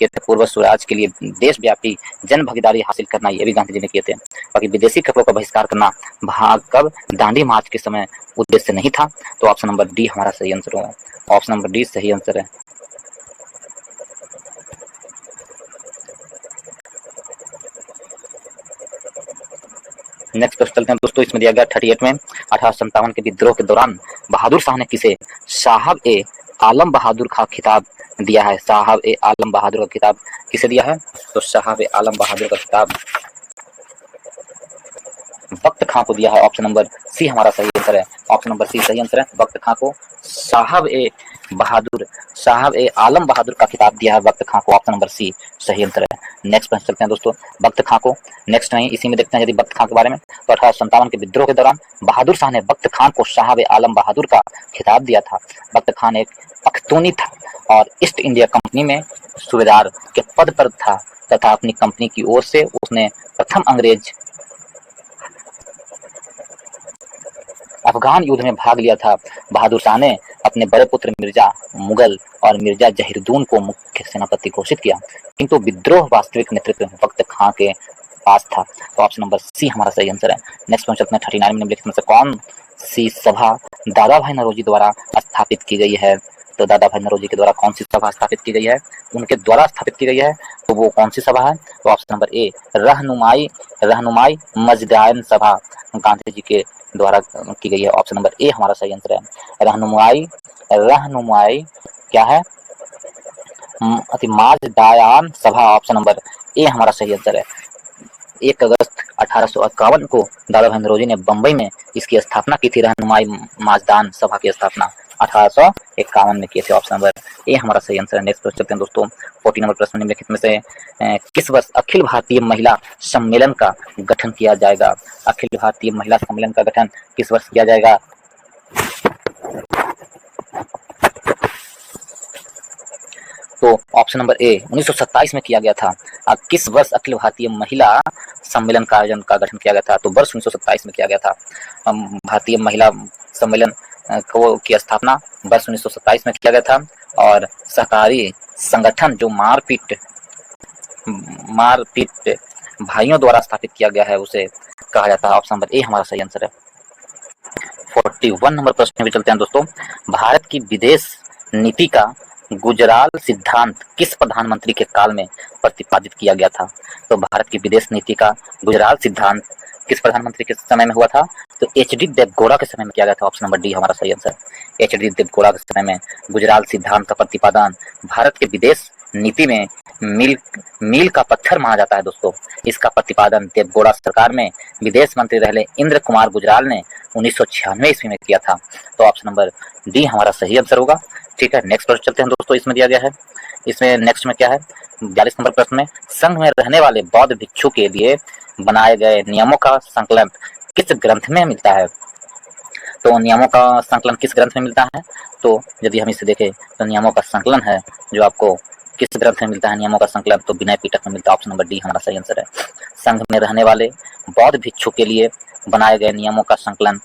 थे। पूर्व स्वराज के लिए देशव्यापी जन भागीदारी हासिल करना, ये भी गांधी जी ने किए थे। बाकी विदेशी कपड़ों का बहिष्कार करना कब? दांडी मार्च के समय उद्देश्य नहीं था। तो ऑप्शन नंबर डी हमारा सही आंसर होगा। ऑप्शन नंबर डी सही आंसर है। नेक्स्ट क्वेश्चन चलते हैं दोस्तों। इसमें दिया गया 38 में 1857 के विद्रोह के दौरान बहादुर शाह ने किसे साहब ए आलम बहादुर का खिताब दिया है? साहब ए आलम बहादुर का खिताब किसे दिया है? तो साहब ए आलम बहादुर का खिताब वक्त खां को दिया है। ऑप्शन नंबर सी हमारा सही आंसर है। ऑप्शन नंबर सी सही आंसर है। वक्त खां को साहब ए आलम बहादुर का खिताब दिया है वक्त खां को। ऑप्शन नंबर सी सही आंसर है। नेक्स्ट प्रश्न चलते हैं दोस्तों। वक्त खां को, नेक्स्ट नहीं इसी में देखते हैं यदि वक्त खां के बारे में। तो 1857 के विद्रोह के दौरान बहादुर शाह ने वक्त खां को साहब ए आलम बहादुर का खिताब दिया था। वक्त खान एक पख्तूनी था और ईस्ट इंडिया कंपनी में सूबेदार के पद पर था तथा अपनी कंपनी की ओर से उसने प्रथम अंग्रेज अफगान युद्ध में भाग लिया था। बहादुर शाह ने अपने बड़े पुत्र मिर्जा मुगल और मिर्जा जहीरुद्दीन को मुख्य सेनापति घोषित किया, किंतु विद्रोह वास्तविक नेतृत्व वक्त खां के पास था। तो ऑप्शन नंबर सी हमारा सही आंसर है। नेक्स्ट क्वेश्चन चलते हैं 39 में। निम्नलिखित में से कौन सी सभा दादा भाई नौरोजी द्वारा स्थापित की गई है? तो दादा भाई नौरोजी के द्वारा कौन सी सभा स्थापित की गई है, उनके द्वारा स्थापित की गई है, तो वो कौन सी सभा है, तो ऑप्शन नंबर ए रहनुमाई मजदायन सभा गांधी जी के द्वारा की गई है। ऑप्शन नंबर ए हमारा सही आंसर है। रहनुमाई क्या है, मजदायन सभा, ऑप्शन नंबर ए हमारा सही आंसर है। 1 अगस्त 1851 को दादा भाई नौरोजी ने बंबई में इसकी स्थापना की थी। रहनुमाई मजदान सभा की स्थापना 1851 में किए थे। ऑप्शन नंबर ए हमारा सही आंसर है। नेक्स्ट प्रश्न चलते हैं दोस्तों। 40 नंबर प्रश्न, निम्नलिखित में से किस वर्ष अखिल भारतीय महिला सम्मेलन का गठन किया जाएगा। अखिल भारतीय महिला सम्मेलन का गठन किस वर्ष किया जाएगा, तो ऑप्शन नंबर ए 1927 में किया गया था। किस वर्ष अखिल भारतीय महिला सम्मेलन का गठन किया गया था, तो वर्ष 1927 में किया गया था। भारतीय महिला सम्मेलन की स्थापना वर्ष 1927 में किया गया था। और सहकारी संगठन जो मारपीट भाइयों द्वारा स्थापित किया गया है उसे कहा जाता है। ऑप्शन नंबर ए हमारा सही आंसर है। 41 नंबर प्रश्न भी चलते हैं दोस्तों। भारत की विदेश नीति का गुजराल सिद्धांत किस प्रधानमंत्री के काल में प्रतिपादित किया गया था, तो भारत की विदेश नीति का गुजराल सिद्धांत किस प्रधानमंत्री के समय में हुआ था, तो एच.डी. देवगौड़ा के समय में किया गया था। ऑप्शन नंबर डी हमारा सही आंसर। एच.डी. देवगौड़ा के समय में गुजराल सिद्धांत का प्रतिपादन भारत के विदेश नीति में मील का पत्थर माना जाता है दोस्तों। इसका प्रतिपादन देवगौड़ा सरकार में विदेश मंत्री रहे इंद्र कुमार गुजराल ने 1996 ईस्वी में किया था। तो ऑप्शन नंबर डी हमारा सही आंसर होगा। ठीक है, नेक्स्ट प्रश्न चलते हैं दोस्तों। इसमें दिया गया है, इसमें नेक्स्ट में क्या है, 42 नंबर प्रश्न में संघ में रहने वाले बौद्ध भिक्षु के लिए बनाए गए नियमों का संकलन किस ग्रंथ में मिलता है, तो नियमों का संकलन किस ग्रंथ में मिलता है, तो यदि हम इसे देखें तो नियमों का संकलन है जो आपको किस ग्रंथ में मिलता है, नियमों का संकलन तो विनय पिटक में मिलता है। ऑप्शन नंबर डी हमारा सही आंसर है। संघ में रहने वाले बौद्ध भिक्षु के लिए बनाए गए नियमों का संकलन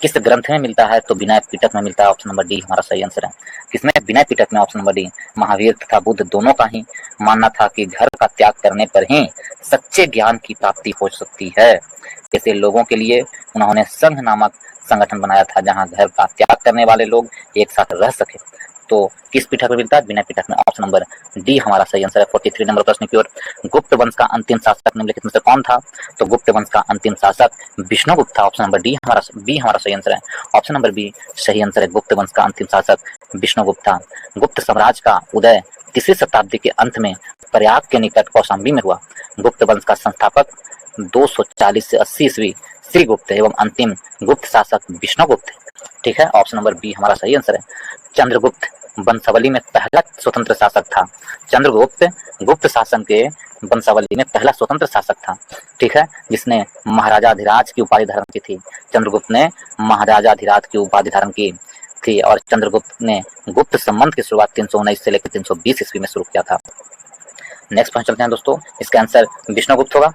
किस ग्रंथ में मिलता है, तो विनय पिटक में मिलता है। ऑप्शन नंबर डी हमारा सही आंसर है। किसमें, विनय पिटक में। Option number D. महावीर तथा बुद्ध दोनों का ही मानना था कि घर का त्याग करने पर ही सच्चे ज्ञान की प्राप्ति हो सकती है। ऐसे लोगों के लिए उन्होंने संघ नामक संगठन बनाया था जहां घर का त्याग करने वाले लोग एक साथ रह सके। तो किस पिटक में मिलता है, विनय पिटक में। ऑप्शन नंबर डी हमारा सही आंसर है। 43 नंबर प्रश्न की ओर। गुप्त वंश का अंतिम शासक निम्नलिखित में से कौन था, तो गुप्त वंश का अंतिम शासक विष्णुगुप्त था। ऑप्शन नंबर बी हमारा सही आंसर है। ऑप्शन नंबर बी सही आंसर है। गुप्त वंश का अंतिम शासक विष्णुगुप्त था। गुप्त साम्राज्य का उदय 3वीं शताब्दी के अंत में प्रयाग के निकट कौशाम्बी में हुआ। गुप्त वंश का संस्थापक 240 से 80 ईस्वी श्रीगुप्त एवं अंतिम गुप्त शासक विष्णुगुप्त। ठीक है, ऑप्शन नंबर बी हमारा सही आंसर है। चंद्रगुप्त वंशावली में पहला स्वतंत्र शासक था। चंद्रगुप्त गुप्त शासन के वंशावली में पहला स्वतंत्र शासक था। ठीक है, जिसने महाराजाधिराज की उपाधि धारण की थी। चंद्रगुप्त ने महाराजाधिराज की उपाधि धारण की थी और चंद्रगुप्त ने गुप्त संबंध की शुरुआत 319 से लेकर 320 ईस्वी में शुरू किया था। नेक्स्ट प्रश्न चलते हैं दोस्तों। इसका आंसर विष्णुगुप्त होगा।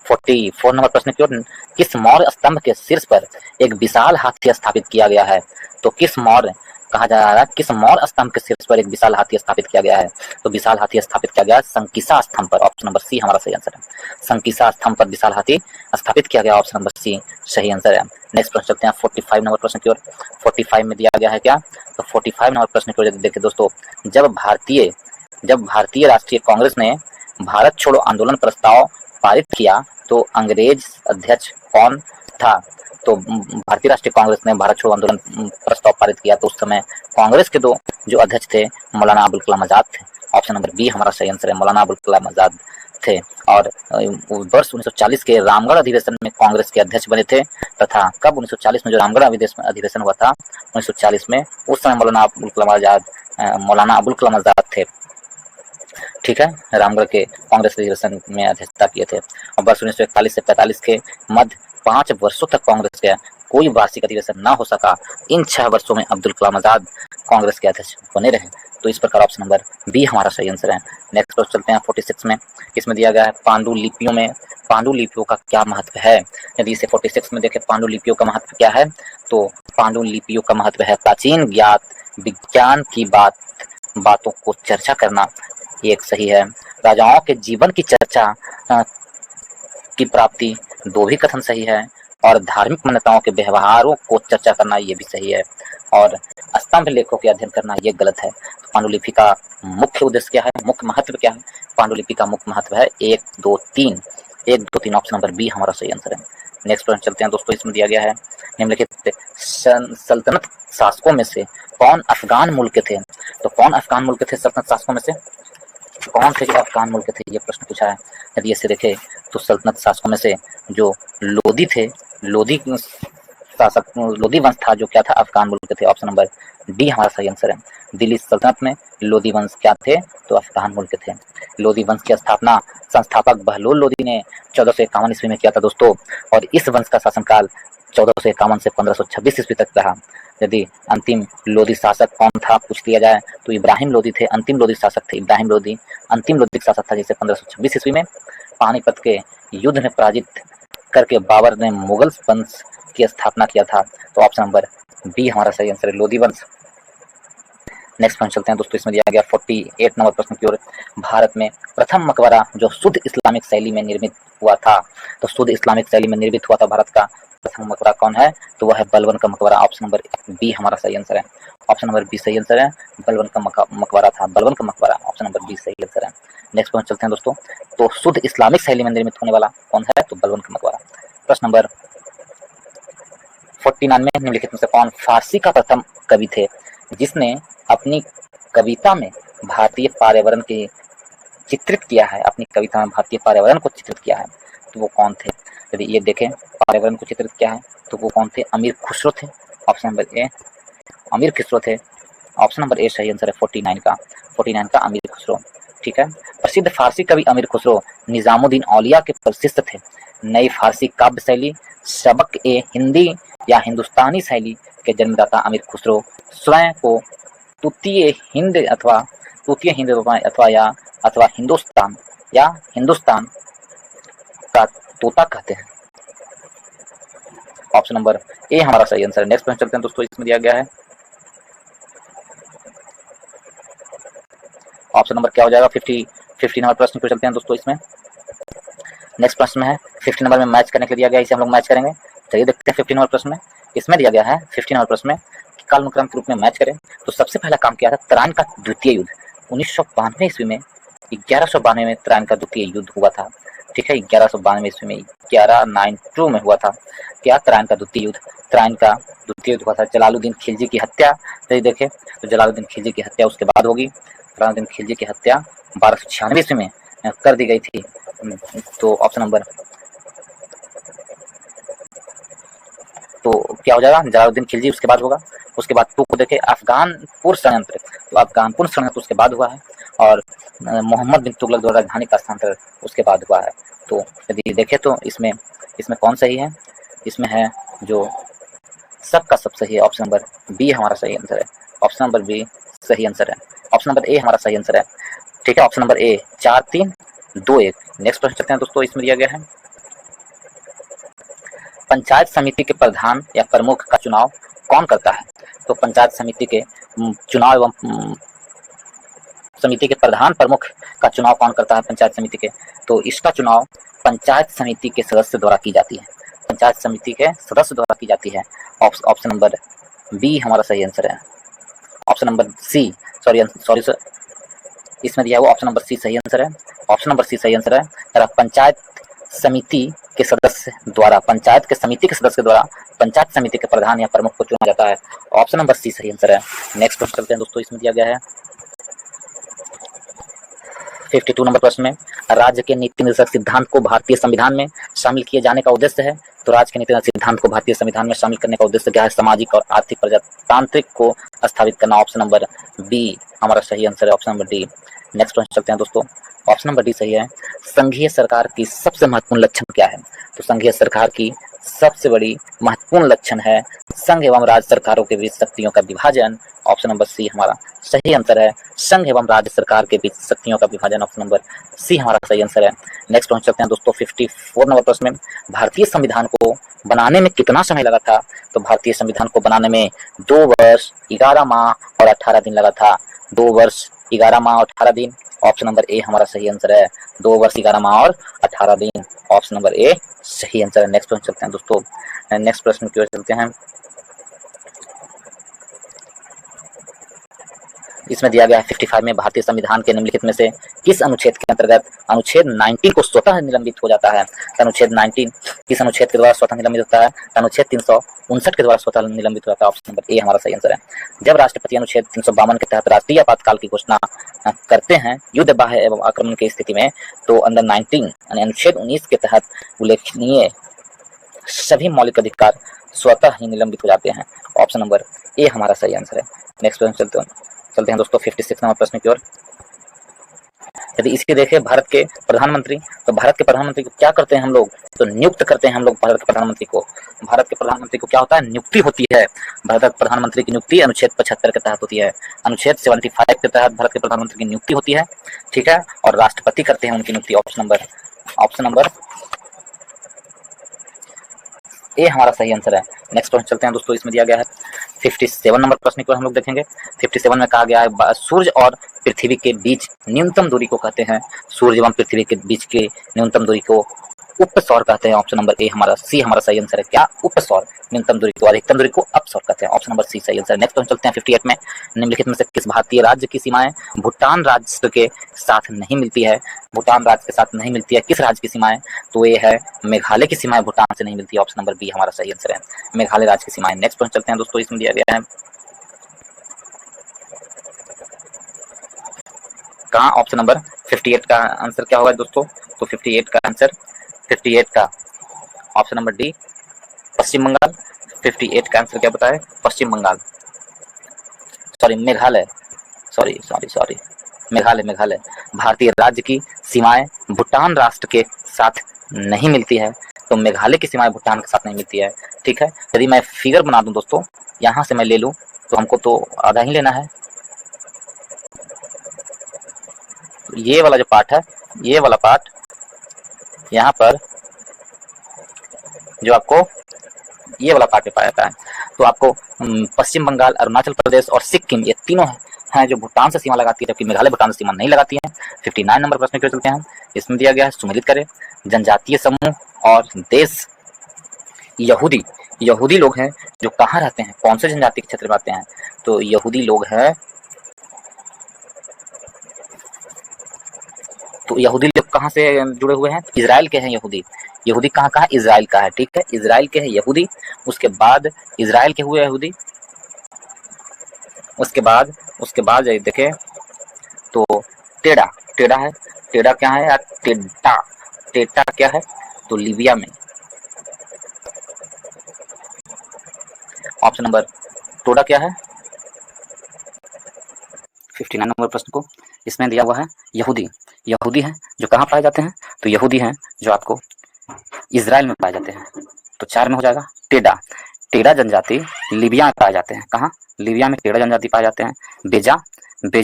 44 नंबर प्रश्न की ओर। किस मौर्य स्तंभ के शीर्ष पर एक विशाल हाथी स्थापित किया गया है, तो किस मौर्य कहा जा रहा है, किस मौर्य स्तंभ के शीर्ष पर एक विशाल हाथी स्थापित किया गया है, तो विशाल हाथी स्थापित किया गया है संकिसा स्तंभ पर। ऑप्शन नंबर सी हमारा सही आंसर है। संकिसा स्तंभ पर विशाल हाथी स्थापित किया गया। ऑप्शन नंबर सी सही आंसर है। नेक्स्ट प्रश्न चलते हैं 45 नंबर प्रश्न की ओर। 45 में दिया गया है क्या, तो 45 नंबर प्रश्न की ओर देखिए दोस्तों। जब भारतीय राष्ट्रीय कांग्रेस ने भारत छोड़ो आंदोलन प्रस्ताव पारित किया तो अंग्रेज अध्यक्ष कौन था, तो भारतीय राष्ट्रीय कांग्रेस ने भारत छोड़ो आंदोलन प्रस्ताव पारित किया तो उस समय कांग्रेस के दो जो अध्यक्ष थे मौलाना अबुल कलाम आजाद थे। ऑप्शन नंबर बी हमारा सही आंसर है। मौलाना अबुल कलाम आजाद थे और वर्ष 1940 के रामगढ़ अधिवेशन में कांग्रेस के अध्यक्ष बने थे तथा कब 1940 में जो रामगढ़ अधिवेशन हुआ था 1940 में, उस समय मौलाना अबुल कलाम आजाद थे। ठीक है, रामगढ़ के कांग्रेस अधिवेशन में अध्यक्षता किए थे। और वर्ष 1941 से 45 के मध्य 5 वर्षों तक कांग्रेस के कोई वार्षिक अधिवेशन न हो सका। इन 6 वर्षों में अब्दुल कलाम आजाद कांग्रेस के अध्यक्ष बने रहे। तो इस प्रकार ऑप्शन नंबर बी हमारा सही आंसर है। नेक्स्ट क्वेश्चन चलते हैं 46 में। इसमें दिया गया है पांडुलिपियों का क्या महत्व है। यदि इसे 46 में देखें पांडुलिपियों का महत्व क्या है, तो पांडुलिपियों का महत्व है प्राचीन ज्ञात विज्ञान की बातों को चर्चा करना, एक सही है। राजाओं के जीवन की चर्चा की प्राप्ति, दो भी कथन सही है। और धार्मिक मान्यताओं के व्यवहारों को चर्चा करना ये भी सही है, और स्तंभ लेखों के अध्ययन करना ये गलत है। तो पांडुलिपि का मुख्य उद्देश्य क्या है, मुख्य महत्व क्या है? पांडुलिपि का मुख्य महत्व है 1 2 3, 1 2 3, ऑप्शन नंबर बी हमारा सही आंसर है। नेक्स्ट प्रश्न चलते हैं दोस्तों, इसमें दिया गया है निम्नलिखित सल्तनत शासकों में से कौन अफगान मूल के थे? तो कौन अफगान मूल के थे सल्तनत शासकों में से? कौन थे जो अफगान मूल के थे, ये प्रश्न पूछा है। यदि ऐसे देखें तो सल्तनत शासकों में से जो लोधी थे, लोधी शासक, लोधी वंश था जो क्या था, अफगान मूल के थे। ऑप्शन नंबर डी हमारा सही आंसर है। दिल्ली सल्तनत में लोधी वंश क्या थे, तो अफगान मूल के थे। लोधी वंश की स्थापना संस्थापक बहलोल लोधी ने 1451 ईस्वी में किया था दोस्तों, और इस वंश का शासनकाल 1451 से 1526 ईस्वी तक रहा। यदि अंतिम लोधी शासक कौन था पूछ लिया जाए तो इब्राहिम लोधी थे, अंतिम लोधी शासक थे इब्राहिम लोधी। अंतिम लोधी शासक था जिसे 1526 ईस्वी में पानीपत के युद्ध में पराजित करके बाबर ने मुगल वंश की स्थापना किया था। तो ऑप्शन नंबर बी हमारा सही आंसर है, लोधी वंश। नेक्स्ट प्रश्न चलते हैं दोस्तों, इसमें दिया गया 48 नंबर प्रश्न की ओर। भारत में प्रथम मकबरा जो शुद्ध इस्लामिक शैली में निर्मित हुआ था, तो शुद्ध इस्लामिक शैली में निर्मित हुआ था भारत का प्रथम मकबरा कौन है, तो वह है बलबन का मकबरा। ऑप्शन नंबर बी हमारा सही आंसर है। ऑप्शन नंबर बी सही आंसर है, बलबन का मकबरा था, बलबन का मकबरा। ऑप्शन नंबर बी सही आंसर है। नेक्स्ट प्रश्न चलते हैं दोस्तों, तो शुद्ध इस्लामिक शैली में निर्मित होने वाला कौन है, तो बलबन का मकबरा। प्रश्न नंबर 49 में निम्नलिखित में से कौन फारसी का प्रथम कवि थे जिसने अपनी कविता में भारतीय पर्यावरण की चित्रित किया है, अपनी कविता में भारतीय पर्यावरण को चित्रित किया है, तो वो कौन थे? यदि ये देखें पर्यावरण को चित्रित किया है तो वो कौन थे? अमीर खुसरो थे। ऑप्शन नंबर ए अमीर खुसरो थे। ऑप्शन नंबर ए सही आंसर है 49 का अमीर खुसरो। ठीक है। प्रसिद्ध फारसी कवि अमीर खुसरो निजामुद्दीन औलिया के प्रशिष्य थे। नई फारसी काव्य शैली सबक ए हिंदी या हिंदुस्तानी शैली के जन्मदाता अमीर खुसरो स्वयं को तृतीय हिंद अथवा हिंदुस्तान का तोता कहते हैं। ऑप्शन नंबर ए हमारा सही आंसर है। नेक्स्ट प्रश्न चलते हैं दोस्तों, इसमें दिया गया है ऑप्शन नंबर क्या हो जाएगा 50 नंबर प्रश्न पे चलते हैं दोस्तों। इसमें नेक्स्ट प्रश्न है 50 नंबर में मैच करने के लिए दिया गया है, इसे हम लोग मैच करेंगे। चलिए देखते हैं 50 नंबर प्रश्न में। इसमें दिया गया है 50 नंबर प्रश्न में कालानुक्रम के रूप में मैच करें। तो सबसे पहला काम किया था तराइन का द्वितीय युद्ध 1992 ईस्वी में, 1192 में तराइन का द्वितीय युद्ध हुआ था। ठीक है, 1192 ईस्वी में 1192 में हुआ था क्या तराइन का द्वितीय युद्ध। तराइन का द्वितीय युद्ध हुआ था। जलालुद्दीन खिलजी की हत्या यदि देखें तो जलालुद्दीन खिलजी की हत्या उसके बाद होगी। जलालुद्दीन खिलजी की हत्या 1296 ईस्वी में कर दी गई थी। तो ऑप्शन नंबर तो क्या हो जाएगा, जलालुद्दीन खिलजी उसके बाद होगा। उसके बाद टू को देखे अफगानपुर षड्यंत्र, तो अफगानपुर षड्यंत्र उसके बाद हुआ है, और मोहम्मद बिन तुगलक द्वारा राजधानी का स्थानांतरण उसके बाद हुआ है। तो यदि देखें तो इसमें कौन सही है, इसमें है जो सबका सब सही है। ऑप्शन नंबर बी हमारा सही आंसर है। ऑप्शन नंबर बी सही आंसर है। ऑप्शन नंबर ए हमारा सही आंसर है। ठीक है, ऑप्शन नंबर ए 4 3 2 1। नेक्स्ट प्रश्न चलते हैं दोस्तों, इसमें दिया गया है पंचायत समिति के प्रधान या प्रमुख का चुनाव कौन करता है। तो पंचायत समिति के चुनाव एवं समिति के प्रधान प्रमुख का चुनाव कौन करता है पंचायत समिति के, तो इसका चुनाव पंचायत समिति के सदस्य द्वारा की जाती है। पंचायत समिति के सदस्य द्वारा की जाती है। ऑप्शन नंबर बी हमारा सही आंसर है। Option number C sorry sir, इसमें दिया हुआ ऑप्शन नंबर सी सही आंसर है। ऑप्शन नंबर सी सही आंसर है। पंचायत समिति के सदस्य द्वारा पंचायत के समिति के सदस्य द्वारा पंचायत समिति के प्रधान या प्रमुख को चुना जाता है। ऑप्शन नंबर सी सही आंसर है। नेक्स्ट प्रश्न चलते हैं दोस्तों, इसमें दिया गया है 52 नंबर प्रश्न में राज्य के नीति निर्देशक सिद्धांत को भारतीय संविधान में शामिल किए जाने का उद्देश्य है। तो राज्य के नीति निर्देशक सिद्धांत को भारतीय संविधान में शामिल करने का उद्देश्य क्या है, सामाजिक और आर्थिक प्रजातांत्रिक को स्थापित करना। ऑप्शन नंबर बी हमारा सही आंसर है। Option number D. नेक्स्ट प्रश्न चलते हैं दोस्तों, ऑप्शन नंबर डी सही है। संघीय सरकार की सबसे महत्वपूर्ण लक्षण क्या है, तो संघीय सरकार की सबसे बड़ी महत्वपूर्ण लक्षण है संघ एवं राज्य सरकारों के बीच शक्तियों का विभाजन। ऑप्शन नंबर सी हमारा सही आंसर है। संघ एवं राज्य सरकार के बीच शक्तियों का विभाजन, ऑप्शन नंबर सी हमारा सही आंसर है। नेक्स्ट पहुंच चलते हैं दोस्तों 54 नंबर प्रश्न में भारतीय संविधान को बनाने में कितना समय लगा था। तो भारतीय संविधान को बनाने में 2 वर्ष 11 माह और 18 दिन लगा था। 2 वर्ष 11 माह और 18 दिन। ऑप्शन नंबर ए हमारा सही आंसर है। 2 वर्ष 11 माह और 18 दिन, ऑप्शन नंबर ए सही आंसर है। नेक्स्ट प्रश्न चलते हैं दोस्तों, नेक्स्ट प्रश्न की ओर चलते हैं। इसमें दिया गया है 55 में भारतीय संविधान के निम्नलिखित में से किस अनुच्छेद के अंतर्गत अनुच्छेद 19 को स्वतः निलंबित हो जाता है। अनुच्छेद 19 किस अनुच्छेद के द्वारा स्वतः निलंबित होता है? अनुच्छेद 359 के द्वारा स्वतः निलंबित होता है, ऑप्शन नंबर ए हमारा सही आंसर है। जब राष्ट्रपति अनुच्छेद 352 के तहत राष्ट्रीय आपातकाल की घोषणा करते हैं युद्ध, बाह्य एवं आक्रमण की स्थिति में, तो अंडर 19 यानी अनुच्छेद 19 के तहत उल्लेखनीय सभी मौलिक अधिकार स्वतः ही निलंबित हो जाते हैं, ऑप्शन नंबर ए हमारा सही आंसर है। नेक्स्ट प्रश्न चलते हैं दोस्तों 56 नंबर प्रश्न की ओर। यदि इसके देखें भारत के प्रधानमंत्री, तो भारत के प्रधानमंत्री को क्या करते हैं हम लोग? तो नियुक्त करते हैं हम लोग भारत के प्रधानमंत्री को। भारत के प्रधानमंत्री को क्या होता है? नियुक्ति होती है। भारत के प्रधानमंत्री की नियुक्ति अनुच्छेद 75 के तहत होती है। अनुच्छेद 75 के तहत भारत के प्रधानमंत्री की नियुक्ति होती है, ठीक है, और राष्ट्रपति करते हैं उनकी नियुक्ति। ऑप्शन नंबर ए हमारा सही आंसर है। नेक्स्ट प्रश्न चलते हैं दोस्तों, इसमें दिया गया है 57 नंबर प्रश्न को हम लोग देखेंगे। 57 में कहा गया है सूर्य और पृथ्वी के बीच न्यूनतम दूरी को कहते हैं, सूर्य एवं पृथ्वी के बीच के न्यूनतम दूरी को उपसौर कहते हैं, ऑप्शन नंबर ए हमारा सी हमारा सही आंसर है। क्या? उपसौर। न्यूनतम दूरी को अधिकतम दूरी को अपसौर कहते हैं, ऑप्शन नंबर सी सही आंसर है। नेक्स्ट चलते हैं 58 में, निम्नलिखित में से किस भारतीय राज्य की सीमाएं भूटान राज्य के साथ नहीं मिलती है? भूटान राज्य के साथ नहीं मिलती है, किस राज्य की सीमाएं? तो ये है मेघालय की सीमाएं भूटान से नहीं मिलती है, ऑप्शन नंबर बी हमारा सही आंसर है, मेघालय राज्य की सीमाएं। नेक्स्ट प्रश्न चलते हैं दोस्तों, इसमें दिया गया है कहाँ ऑप्शन नंबर 58 का आंसर क्या होगा दोस्तों? तो 58 का आंसर, 58 का ऑप्शन नंबर डी पश्चिम बंगाल। 58 का आंसर क्या बताए? पश्चिम बंगाल, सॉरी मेघालय, सॉरी मेघालय। भारतीय राज्य की सीमाएं भूटान राष्ट्र के साथ नहीं मिलती है, तो मेघालय की सीमाएं भूटान के साथ नहीं मिलती है, ठीक है। यदि मैं फिगर बना दूं दोस्तों, यहां से मैं ले लूं तो हमको तो आधा ही लेना है। ये वाला जो पार्ट है, ये वाला पार्ट यहाँ पर जो आपको ये वाला पार्ट में पाया जाता है, तो आपको पश्चिम बंगाल, अरुणाचल प्रदेश और सिक्किम, ये तीनों हैं जो भूटान से सीमा लगाती है, जबकि मेघालय भूटान से सीमा नहीं लगाती है। 59 नंबर प्रश्न की ओर चलते हैं। इसमें दिया गया है सुमेलित करें जनजातीय समूह और देश। यहूदी लोग हैं जो कहाँ रहते हैं, कौन से जनजाति के क्षेत्र में आते हैं? तो यहूदी लोग हैं, तो यहूदी लोग कहाँ से जुड़े हुए हैं? इजराइल के हैं यहूदी कहाँ का है? इजराइल का है, ठीक है, इजराइल के हैं यहूदी। उसके बाद इजराइल के हुए यहूदी, उसके बाद देखें तो टेढ़ा है, टेढ़ा क्या है यार? टेढ़ा क्या है? तो लीबिया में, ऑप्शन नंबर टोडा क्या है? 59 नंबर प्रश्न को इसमें दिया हुआ है यहूदी हैं जो कहाँ पाए जाते हैं? तो यहूदी हैं जो आपको इजराइल में पाए जाते हैं, तो 4 में हो जाएगा। टेढ़ा जनजाति लीबिया में पाए जाते हैं, कहाँ? लीबिया में टेढ़ा जनजाति पाए जाते हैं। बेजा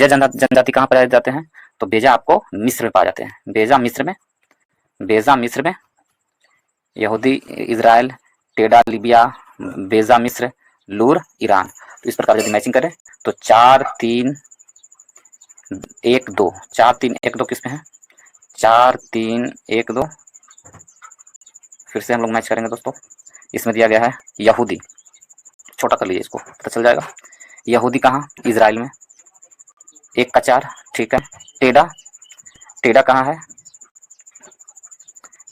जनजाति कहाँ पाए जाते हैं? तो बेजा आपको मिस्र में पाए जाते हैं, बेजा मिस्र में, यहूदी इजराइल, टेढ़ा लीबिया, बेजा मिस्र, लूर ईरान। तो इस प्रकार यदि मैचिंग करें तो 4 3 1 2, 4 3 1 2 किस में है? 4 3 1 2, फिर से हम लोग मैच करेंगे दोस्तों। इसमें दिया गया है यहूदी, छोटा कर लीजिए इसको, पता चल जाएगा। यहूदी कहाँ? इजराइल में, 1 का 4, ठीक है। टेढ़ा कहाँ है?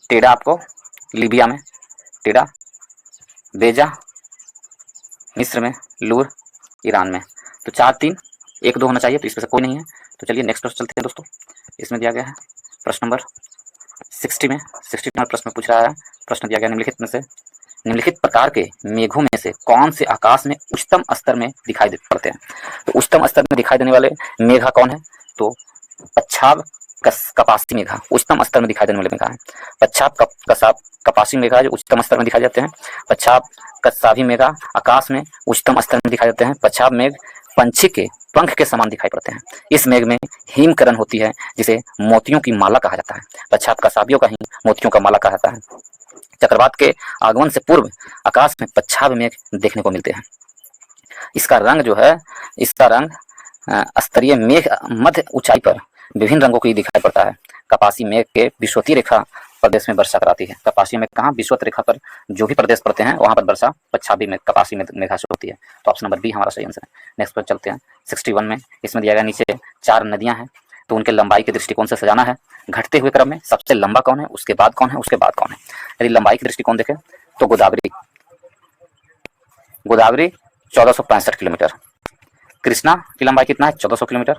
टेढ़ा आपको लीबिया में, टेढ़ा बेजा मिस्र में, लूर ईरान में। तो 4 3 1 2 होना चाहिए, तो इसमें से कोई नहीं है। तो चलिए नेक्स्ट प्रश्न चलते हैं दोस्तों। इसमें दिया गया है प्रश्न नंबर 60 नंबर प्रश्न में पूछ रहा है, प्रश्न दिया गया निम्नलिखित प्रकार के मेघों में से कौन से आकाश में उच्चतम स्तर में दिखाई पड़ते हैं? तो उच्चतम स्तर में दिखाई देने वाले मेघा कौन है? तो पच्छाद कपासी मेघा उच्चतम स्तर में दिखाई देने वाले मेघा है। पच्छाद कपासी मेघा जो उच्चतम स्तर में दिखाई देते हैं। पच्छाद कसावी मेघा आकाश में उच्चतम स्तर में दिखाई देते हैं। पच्छाद मेघ पंछी के पंख के समान दिखाई पड़ते हैं। इस मेघ में हिमकरण होती है, जिसे मोतियों की माला कहा जाता है। पच्छाद कसावियों का ही मोतियों का माला कहा जाता है। चक्रवात के आगमन से पूर्व आकाश में पच्छाद मेघ देखने को मिलते हैं। इसका रंग स्तरीय मेघ मध्य ऊंचाई पर विभिन्न रंगों की दिखाई पड़ता है। कपासी मेघ के विषुवतीय रेखा प्रदेश में वर्षा कराती है। कपासी मेघ कहाँ, विषुवत रेखा पर जो भी प्रदेश पड़ते हैं वहां पर वर्षा पच्छादी में कपासी मेघा से होती है। तो ऑप्शन नंबर बी हमारा सही आंसर है। नेक्स्ट पर चलते हैं 61 में। इसमें दिया गया नीचे 4 नदियां हैं, तो उनके लंबाई के दृष्टिकोण से सजाना है। घटते हुए क्रम में सबसे लंबा कौन है, उसके बाद कौन है, उसके बाद कौन है। यदि लंबाई के दृष्टिकोण देखें तो गोदावरी 1465 किलोमीटर। कृष्णा की लंबाई कितना है, 1400 किलोमीटर।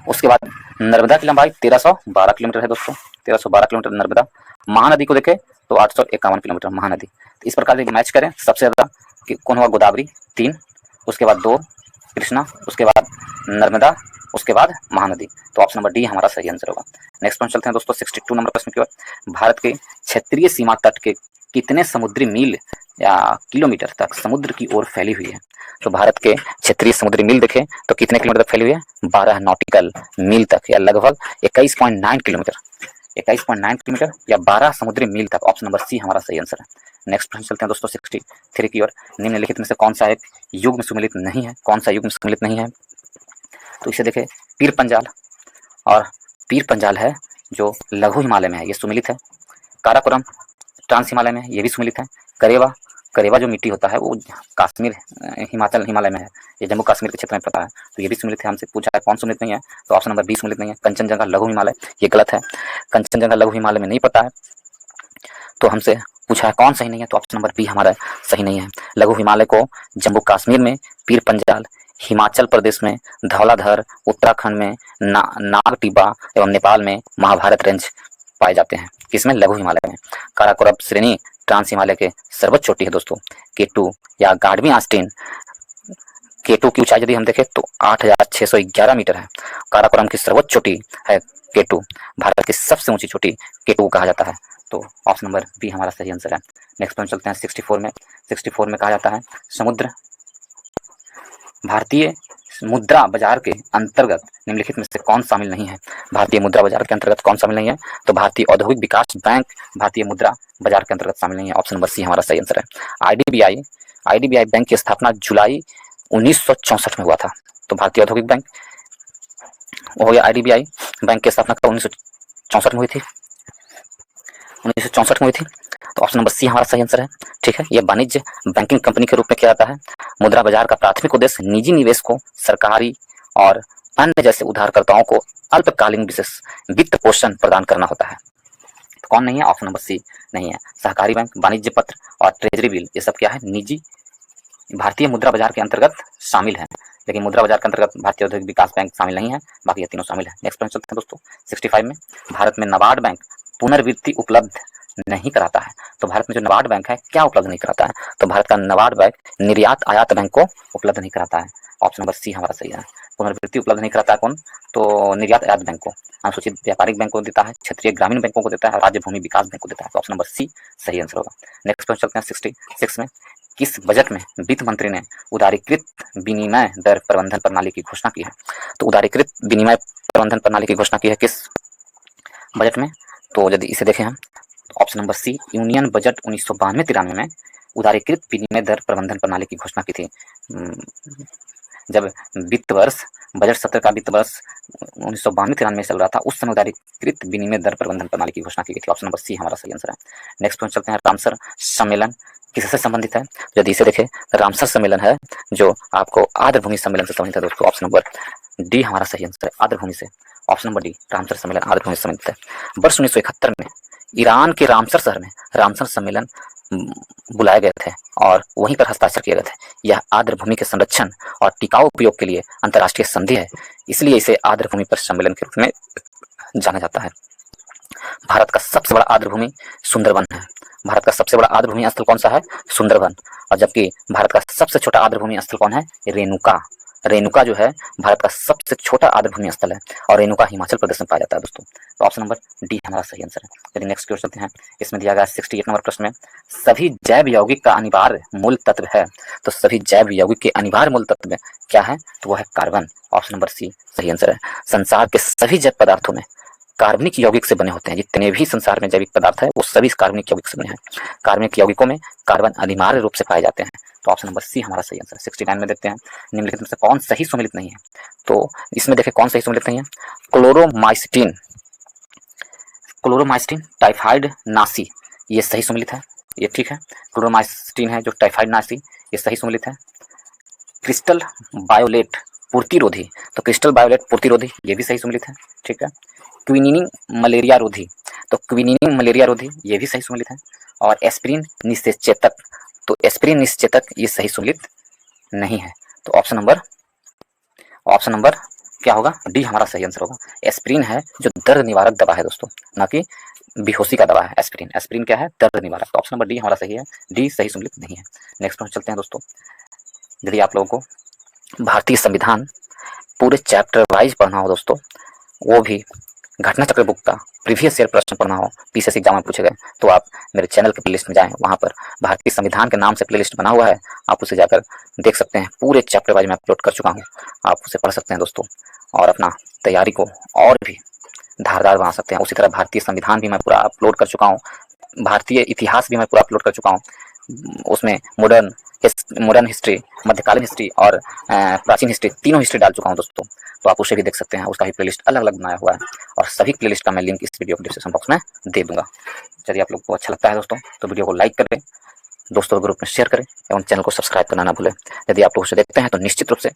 उसके बाद नर्मदा की लंबाई 1312 किलोमीटर है दोस्तों, 1312 किलोमीटर नर्मदा। महानदी को देखें तो 851 किलोमीटर महानदी। तो इस प्रकार से मैच करें, सबसे ज्यादा कौन हुआ, गोदावरी 3, उसके बाद 2 कृष्णा, उसके बाद नर्मदा, उसके बाद महानदी। तो ऑप्शन नंबर डी हमारा सही आंसर होगा। नेक्स्ट पॉइंट चलते हैं दोस्तों 62 नंबर प्रश्न की ओर। भारत के क्षेत्रीय सीमा तट के कितने समुद्री मील या किलोमीटर तक समुद्र की ओर फैली हुई है। तो भारत के क्षेत्रीय समुद्री मील देखें तो कितने किलोमीटर तक फैली हुई है, 12 नॉटिकल मील तक या लगभग 21.9 किलोमीटर, 21.9 किलोमीटर या 12 समुद्री मील तक। ऑप्शन नंबर सी हमारा सही आंसर है। नेक्स्ट प्रश्न चलते हैं दोस्तों 63 की ओर। निम्नलिखित में से कौन सा एक युग में सम्मिलित नहीं है, कौन सा युग में सम्मिलित नहीं है। तो इसे देखें, पीर पंजाल, और पीर पंजाल है जो लघु हिमालय में है, ये सुमिलित है। काराकोरम ट्रांस हिमालय में है, ये भी सुमिलित है। करेवा, करेवा जो मिट्टी होता है वो कश्मीर हिमाचल हिमालय में है, ये जम्मू कश्मीर के क्षेत्र में पड़ता है, तो ये भी सुमिलित है। हमसे पूछा है कौन सुमिलित नहीं है, तो ऑप्शन नंबर बी सुमिलित नहीं है। कंचनजंगा लघु हिमालय, ये गलत है, कंचनजंगा लघु हिमालय में नहीं पड़ता है। तो हमसे पूछा है कौन सही नहीं है, तो ऑप्शन नंबर बी हमारा सही नहीं है। लघु हिमालय को जम्मू कश्मीर में पीर पंजाल, हिमाचल प्रदेश में धौलाधर, उत्तराखंड में नाग टिब्बा एवं नेपाल में महाभारत रेंज पाए जाते हैं। किसमें, लघु हिमालय में। काराकोरम श्रेणी ट्रांस हिमालय के सर्वोच्च चोटी है दोस्तों। केटू या गार्डवी आस्टीन, केटू की ऊंचाई यदि हम देखें तो 8611 मीटर है। काराकोरम की सर्वोच्च चोटी है केटू, भारत की सबसे ऊंची चोटी केटू कहा जाता है। तो ऑप्शन नंबर बी हमारा सही आंसर है। नेक्स्ट पॉइंट चलते हैं 64 में। 64 में कहा जाता है समुद्र भारतीय मुद्रा बाजार के अंतर्गत निम्नलिखित में से कौन शामिल नहीं है। भारतीय मुद्रा बाजार के अंतर्गत कौन शामिल नहीं है, तो भारतीय औद्योगिक विकास बैंक भारतीय मुद्रा बाजार के अंतर्गत शामिल नहीं है। ऑप्शन नंबर सी हमारा सही आंसर है। आईडीबीआई बैंक की स्थापना जुलाई 1964 में हुआ था। तो भारतीय औद्योगिक बैंक हो गया। आईडीबीआई बैंक की स्थापना कब 1964 में हुई थी, 1964 में हुई थी। तो ऑप्शन नंबर सी हमारा सही आंसर है। ठीक है, यह वाणिज्य बैंकिंग कंपनी के रूप में किया जाता है। मुद्रा बाजार का प्राथमिक उद्देश्य निजी निवेश को सरकारी और अन्य जैसे उधारकर्ताओं को अल्पकालीन विशेष वित्त पोषण प्रदान करना होता है। तो कौन नहीं है, ऑप्शन नंबर सी नहीं है। सहकारी बैंक, वाणिज्य पत्र और ट्रेजरी बिल, ये सब क्या है, निजी भारतीय मुद्रा बाजार के अंतर्गत शामिल है, लेकिन मुद्रा बाजार के अंतर्गत भारतीय औद्योगिक विकास बैंक शामिल नहीं है, बाकी ये तीनों शामिल है। नेक्स्ट पॉइंट चलते हैं दोस्तों 65 में। भारत में नाबार्ड बैंक पुनर्वित्त उपलब्ध नहीं कराता है। तो भारत में जो नाबार्ड बैंक है क्या उपलब्ध नहीं कराता है, तो भारत का नाबार्ड बैंक निर्यात आयात बैंक को उपलब्ध नहीं कराता है। ऑप्शन नंबर सी हमारा सही है। पुनर्वित्त उपलब्ध नहीं कराता है कौन, तो निर्यात आयात बैंक को, अनुसूचित व्यापारिक बैंक को देता है, क्षेत्रीय ग्रामीण बैंकों को देता है, राज्य भूमि विकास बैंक को देता है। तो ऑप्शन नंबर सी सही आंसर होगा। नेक्स्ट पॉइंट चलते हैं 66 में। किस बजट में वित्त मंत्री ने उदारीकृत विनिमय दर प्रबंधन प्रणाली की घोषणा की है। तो उदारीकृत विनिमय प्रबंधन प्रणाली की घोषणा की है किस बजट में, तो यदि इसे देखें हम, option number C union budget 1992-93 में उदारीकृत विनिमय दर प्रबंधन प्रणाली की घोषणा की थी। जब वित्त वर्ष बजट सत्र का वित्त वर्ष 1992-93 में चल रहा था, उस समय उदारीकृत विनिमय दर प्रबंधन प्रणाली की घोषणा की गई थी। ऑप्शन नंबर सी हमारा सही आंसर है। नेक्स्ट पॉइंट चलते हैं रामसर सम्मेलन किससे संबंधित है। यदि इसे देखें रामसर सम्मेलन है जो आपको आर्द्रभूमि सम्मेलन से संबंधित है दोस्तों। ऑप्शन नंबर डी हमारा सही आंसर है, आर्द्रभूमि से। ऑप्शन नंबर डी रामसर सम्मेलन आर्द्रभूमि से संबंधित है। वर्ष 1971 में ईरान के रामसर शहर में रामसर सम्मेलन बुलाए गए थे और वहीं पर हस्ताक्षर किए गए थे। यह आर्द्रभूमि के संरक्षण और टिकाऊ उपयोग के लिए अंतर्राष्ट्रीय संधि है, इसलिए इसे आर्द्रभूमि पर सम्मेलन के रूप में जाना जाता है। भारत का सबसे बड़ा आर्द्रभूमि सुंदरवन है। भारत का सबसे बड़ा आर्द्रभूमि स्थल कौन सा है, सुंदरवन। और जबकि भारत का सबसे छोटा आर्द्रभूमि स्थल कौन है, रेणुका। रेणुका जो है भारत का सबसे छोटा आर्द्रभूमि स्थल है और रेणुका हिमाचल प्रदेश में पाया जाता है दोस्तों। तो ऑप्शन नंबर डी हमारा सही आंसर है। यदि नेक्स्ट क्वेश्चन चलते हैं, इसमें दिया गया 68 नंबर प्रश्न में सभी जैव यौगिक का अनिवार्य मूल तत्व है। तो सभी जैव यौगिक के अनिवार्य मूल तत्व में क्या है, तो वह है कार्बन। ऑप्शन नंबर सी सही आंसर है। संसार के सभी जैव पदार्थों में कार्बनिक यौगिक से बने होते हैं। जितने भी संसार में जैविक पदार्थ है वो सभी कार्बनिक यौगिक से बने हैं। कार्बनिक यौगिकों में कार्बन अनिवार्य रूप से पाए जाते हैं। तो ऑप्शन नंबर सी हमारा सही आंसर। 69 में देखते हैं निम्नलिखित में से कौन सही सुमेलित नहीं है। तो इसमें देखें कौन सही सुमेलित नहीं है। क्लोरोमाइसिटिन, क्लोरोमाइसिटिन, टाइफाइड नासी, ये सही सुमेलित है, ये ठीक है। क्लोरोमाइसिटिन है जो टाइफाइड नासी, ये सही सुमेलित है। क्रिस्टल बायोलेट पूर्तिरोधी, तो क्रिस्टल बायोलेट पूर्तिरोधी ये भी सही सुमेलित है, ठीक है। क्विनिनिन मलेरिया रोधी, तो क्विनिनिन मलेरिया रोधी ये भी सही सुमेलित है। और एस्पिरिन निषेचेतक, तो एस्पिरिन निषेचेतक ये सही सुमेलित नहीं है। तो ऑप्शन नंबर क्या होगा, डी हमारा सही आंसर होगा। एस्पिरिन है जो दर्द निवारक दवा है दोस्तों, ना कि बेहोशी का दवा है एस्पिरिन। एस्पिरिन क्या है, दर्द निवारक। तो ऑप्शन नंबर डी हमारा सही है, डी सही सुमेलित नहीं है। नेक्स्ट प्रश्न चलते हैं दोस्तों। यदि आप लोगों को भारतीय संविधान पूरे चैप्टर वाइज पढ़ना हो दोस्तों, वो भी घटना चक्र बुक का प्रीवियस ईयर प्रश्न पढ़ना हो, पीसीएस एग्जाम में पूछे गए, तो आप मेरे चैनल के प्लेलिस्ट में जाएं। वहां पर भारतीय संविधान के नाम से प्लेलिस्ट बना हुआ है, आप उसे जाकर देख सकते हैं। पूरे चैप्टर वाइज मैं अपलोड कर चुका हूँ, आप उसे पढ़ सकते हैं दोस्तों, और अपना तैयारी को और भी धारदार बना सकते हैं। उसी तरह भारतीय संविधान भी मैं पूरा अपलोड कर चुका हूँ, भारतीय इतिहास भी मैं पूरा अपलोड कर चुका हूँ। उसमें मॉडर्न हिस्ट्री, मध्यकालीन हिस्ट्री और प्राचीन हिस्ट्री, तीनों हिस्ट्री डाल चुका हूँ दोस्तों। तो आप उसे भी देख सकते हैं, उसका भी प्लेलिस्ट अलग अलग बनाया हुआ है, और सभी प्लेलिस्ट का मैं लिंक इस वीडियो के डिस्क्रिप्शन बॉक्स में दे दूंगा। यदि आप लोग को अच्छा लगता है दोस्तों तो वीडियो को लाइक करें, दोस्तों ग्रुप में शेयर करें एवं चैनल को सब्सक्राइब करना ना भूलें। यदि आप लोग उसे देखते हैं तो निश्चित रूप से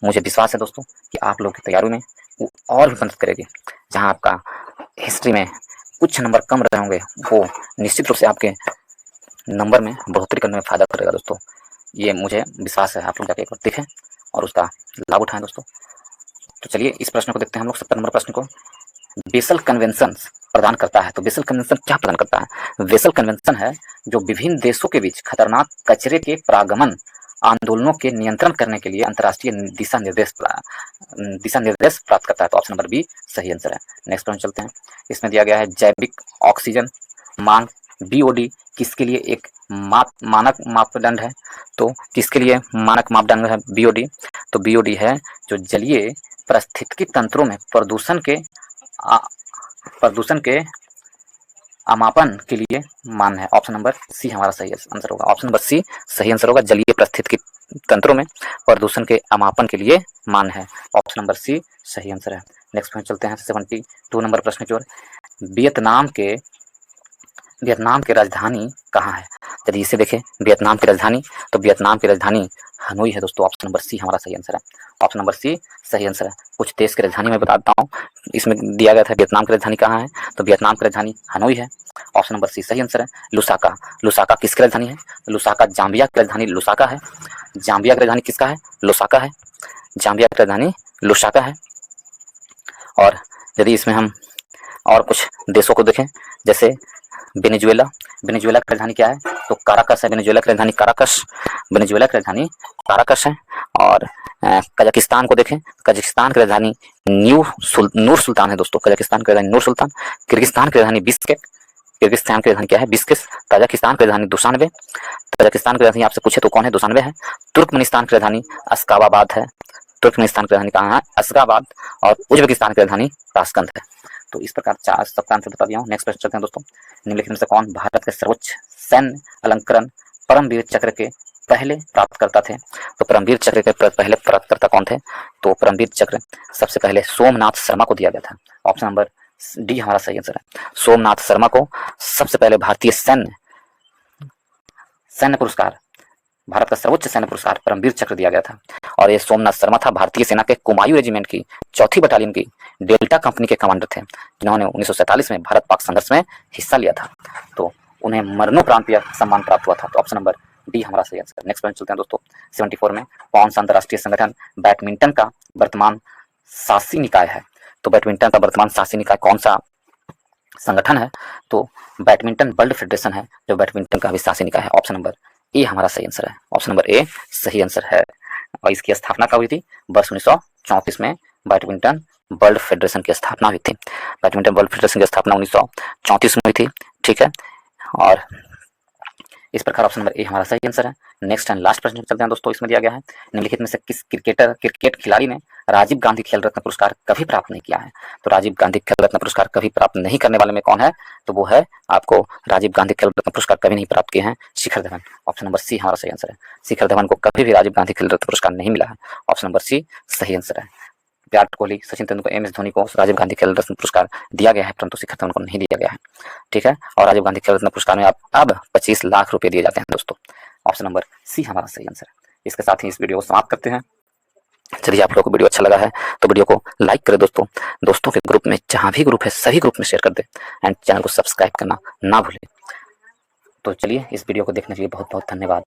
मुझे विश्वास है दोस्तों कि आप लोग की तैयारी में वो और भी मदद करेगी। जहाँ आपका हिस्ट्री में कुछ नंबर कम रहे होंगे, वो निश्चित रूप से आपके नंबर में बढ़ोतरी करने में फ़ायदा करेगा दोस्तों। ये मुझे विश्वास है, आप लोग जाके एक बार देखें और उसका लाभ उठाएं दोस्तों। तो चलिए इस प्रश्न को देखते हैं हम लोग, 70 नंबर प्रश्न को। बेसल कन्वेंशन प्रदान करता है, तो बेसल कन्वेंशन क्या प्रदान करता है। बेसल कन्वेंशन है जो विभिन्न देशों के बीच खतरनाक कचरे के प्रागमन आंदोलनों के नियंत्रण करने के लिए अंतर्राष्ट्रीय दिशा निर्देश प्राप्त करता है। तो ऑप्शन नंबर बी सही आंसर है। नेक्स्ट प्रश्न चलते हैं। इसमें दिया गया है जैविक ऑक्सीजन मांग बीओडी किसके लिए एक मानक मापदंड है। तो किसके लिए मानक मापदंड है बीओडी, तो बीओडी है जो जलीय पारिस्थितिकी तंत्रों में प्रदूषण के अमापन के लिए मान है। ऑप्शन नंबर सी हमारा सही आंसर होगा। ऑप्शन नंबर सी सही आंसर होगा, जलीय पारिस्थितिकी तंत्रों में प्रदूषण के अमापन के लिए मान है। ऑप्शन नंबर सी सही आंसर है। नेक्स्ट प्रश्न चलते हैं 72 नंबर प्रश्न की ओर। वियतनाम की राजधानी कहाँ है। यदि इसे देखें वियतनाम की राजधानी, तो वियतनाम की राजधानी हनोई है दोस्तों। ऑप्शन नंबर सी हमारा सही आंसर है। ऑप्शन नंबर सी सही आंसर है। कुछ देश की राजधानी मैं बताता हूँ, इसमें दिया गया था वियतनाम की राजधानी कहाँ है, तो वियतनाम की राजधानी हनोई है। ऑप्शन नंबर सी सही आंसर है। लुसाका, लुसाका किसकी राजधानी है, लुसाका जाम्बिया की राजधानी लुसाका है। जाम्बिया की राजधानी किसका है, लुसाका है। जाम्बिया की राजधानी लुसाका है। और यदि इसमें हम और कुछ देशों को देखें, जैसे वेनेजुएला, वेनेजुएला की राजधानी क्या है, तो काराकस है। वेनेजुएला की राजधानी काराकस, वेनेजुएला की राजधानी काराकस है। और कजाकिस्तान को देखें, कजाकिस्तान की राजधानी नूर सुल्तान है दोस्तों। कजाकिस्तान की राजधानी नूर सुल्तान। किर्गिस्तान की राजधानी बिश्केक, किर्गिस्तान की राजधानी क्या है, बिश्केक। ताजिकिस्तान की राजधानी दुशानबे, ताजिकिस्तान की राजधानी आपसे पूछे तो कौन है, दुशानबे है। तुर्कमेनिस्तान की राजधानी अशगाबाद है, तुर्कमेनिस्तान की राजधानी कहाँ है, अशगाबाद। और उज्बेकिस्तान की राजधानी ताशकंद है। तो इस प्रकार 4 सबका आंसर बता दिया हूँ। नेक्स्ट प्रश्न चलते हैं दोस्तों। निम्नलिखित में से कौन भारत के सर्वोच्च सैन्य अलंकरण परमवीर चक्र के पहले प्राप्तकर्ता थे। तो परमवीर चक्र के पहले प्राप्तकर्ता कौन थे, तो परमवीर चक्र सबसे पहले सोमनाथ शर्मा को दिया गया था। ऑप्शन नंबर डी हमारा सही आंसर है। सोमनाथ शर्मा को सबसे पहले भारतीय सैन्य पुरस्कार, भारत का सर्वोच्च सैन्य पुरस्कार परमवीर चक्र दिया गया था। और ये सोमनाथ शर्मा था भारतीय सेना के कुमायूं रेजिमेंट की 4th बटालियन की डेल्टा कंपनी के कमांडर थे, जिन्होंने 1947 में भारत पाक संघर्ष में हिस्सा लिया था। तो उन्हें मरणोपरांत यह सम्मान प्राप्त हुआ था। तो ऑप्शन नंबर डी हमारा सही आंसर। नेक्स्ट प्रश्न चलते हैं दोस्तों। 74 में कौन सा अंतर्राष्ट्रीय संगठन बैडमिंटन का वर्तमान शासी निकाय है। तो बैडमिंटन का वर्तमान शासी निकाय कौन सा संगठन है, तो बैडमिंटन वर्ल्ड फेडरेशन है जो बैडमिंटन का शासी निकाय है। ऑप्शन नंबर ए हमारा सही आंसर है। ऑप्शन नंबर ए सही आंसर है। और इसकी स्थापना कब हुई थी, वर्ष 1934 में बैडमिंटन वर्ल्ड फेडरेशन की स्थापना हुई थी। बैडमिंटन वर्ल्ड फेडरेशन की स्थापना 1934 में हुई थी, ठीक है। और इस प्रकार ऑप्शन नंबर ए हमारा सही आंसर है। नेक्स्ट एंड लास्ट प्रश्न चलते हैं दोस्तों। इसमें दिया गया है निम्नलिखित में से किस क्रिकेट खिलाड़ी ने राजीव गांधी खेल रत्न पुरस्कार कभी प्राप्त नहीं किया है। तो राजीव गांधी खेल रत्न पुरस्कार कभी प्राप्त नहीं करने वाले में कौन है, तो वो है आपको राजीव गांधी खेल रत्न पुरस्कार कभी नहीं प्राप्त किए हैं शिखर धवन। ऑप्शन नंबर सी हमारा सही आंसर है। शिखर धवन को कभी भी राजीव गांधी खेल रत्न पुरस्कार नहीं मिला है। ऑप्शन नंबर सी सही आंसर है। विराट कोहली, सचिन तेंदुलकर, एम एस धोनी को राजीव गांधी खेल रत्न पुरस्कार दिया गया है, परंतु शिखर धवन को नहीं दिया गया है। ठीक है, और राजीव गांधी खेल रत्न पुरस्कार में अब 25 लाख रुपए दिए जाते हैं दोस्तों। ऑप्शन नंबर सी हमारा सही आंसर है। इसके साथ ही इस वीडियो को समाप्त करते हैं। यदि आप लोगों को वीडियो अच्छा लगा है तो वीडियो को लाइक करें दोस्तों के ग्रुप में, जहां भी ग्रुप है सभी ग्रुप में शेयर कर दें एंड चैनल को सब्सक्राइब करना ना भूलें। तो चलिए, इस वीडियो को देखने के लिए बहुत बहुत धन्यवाद।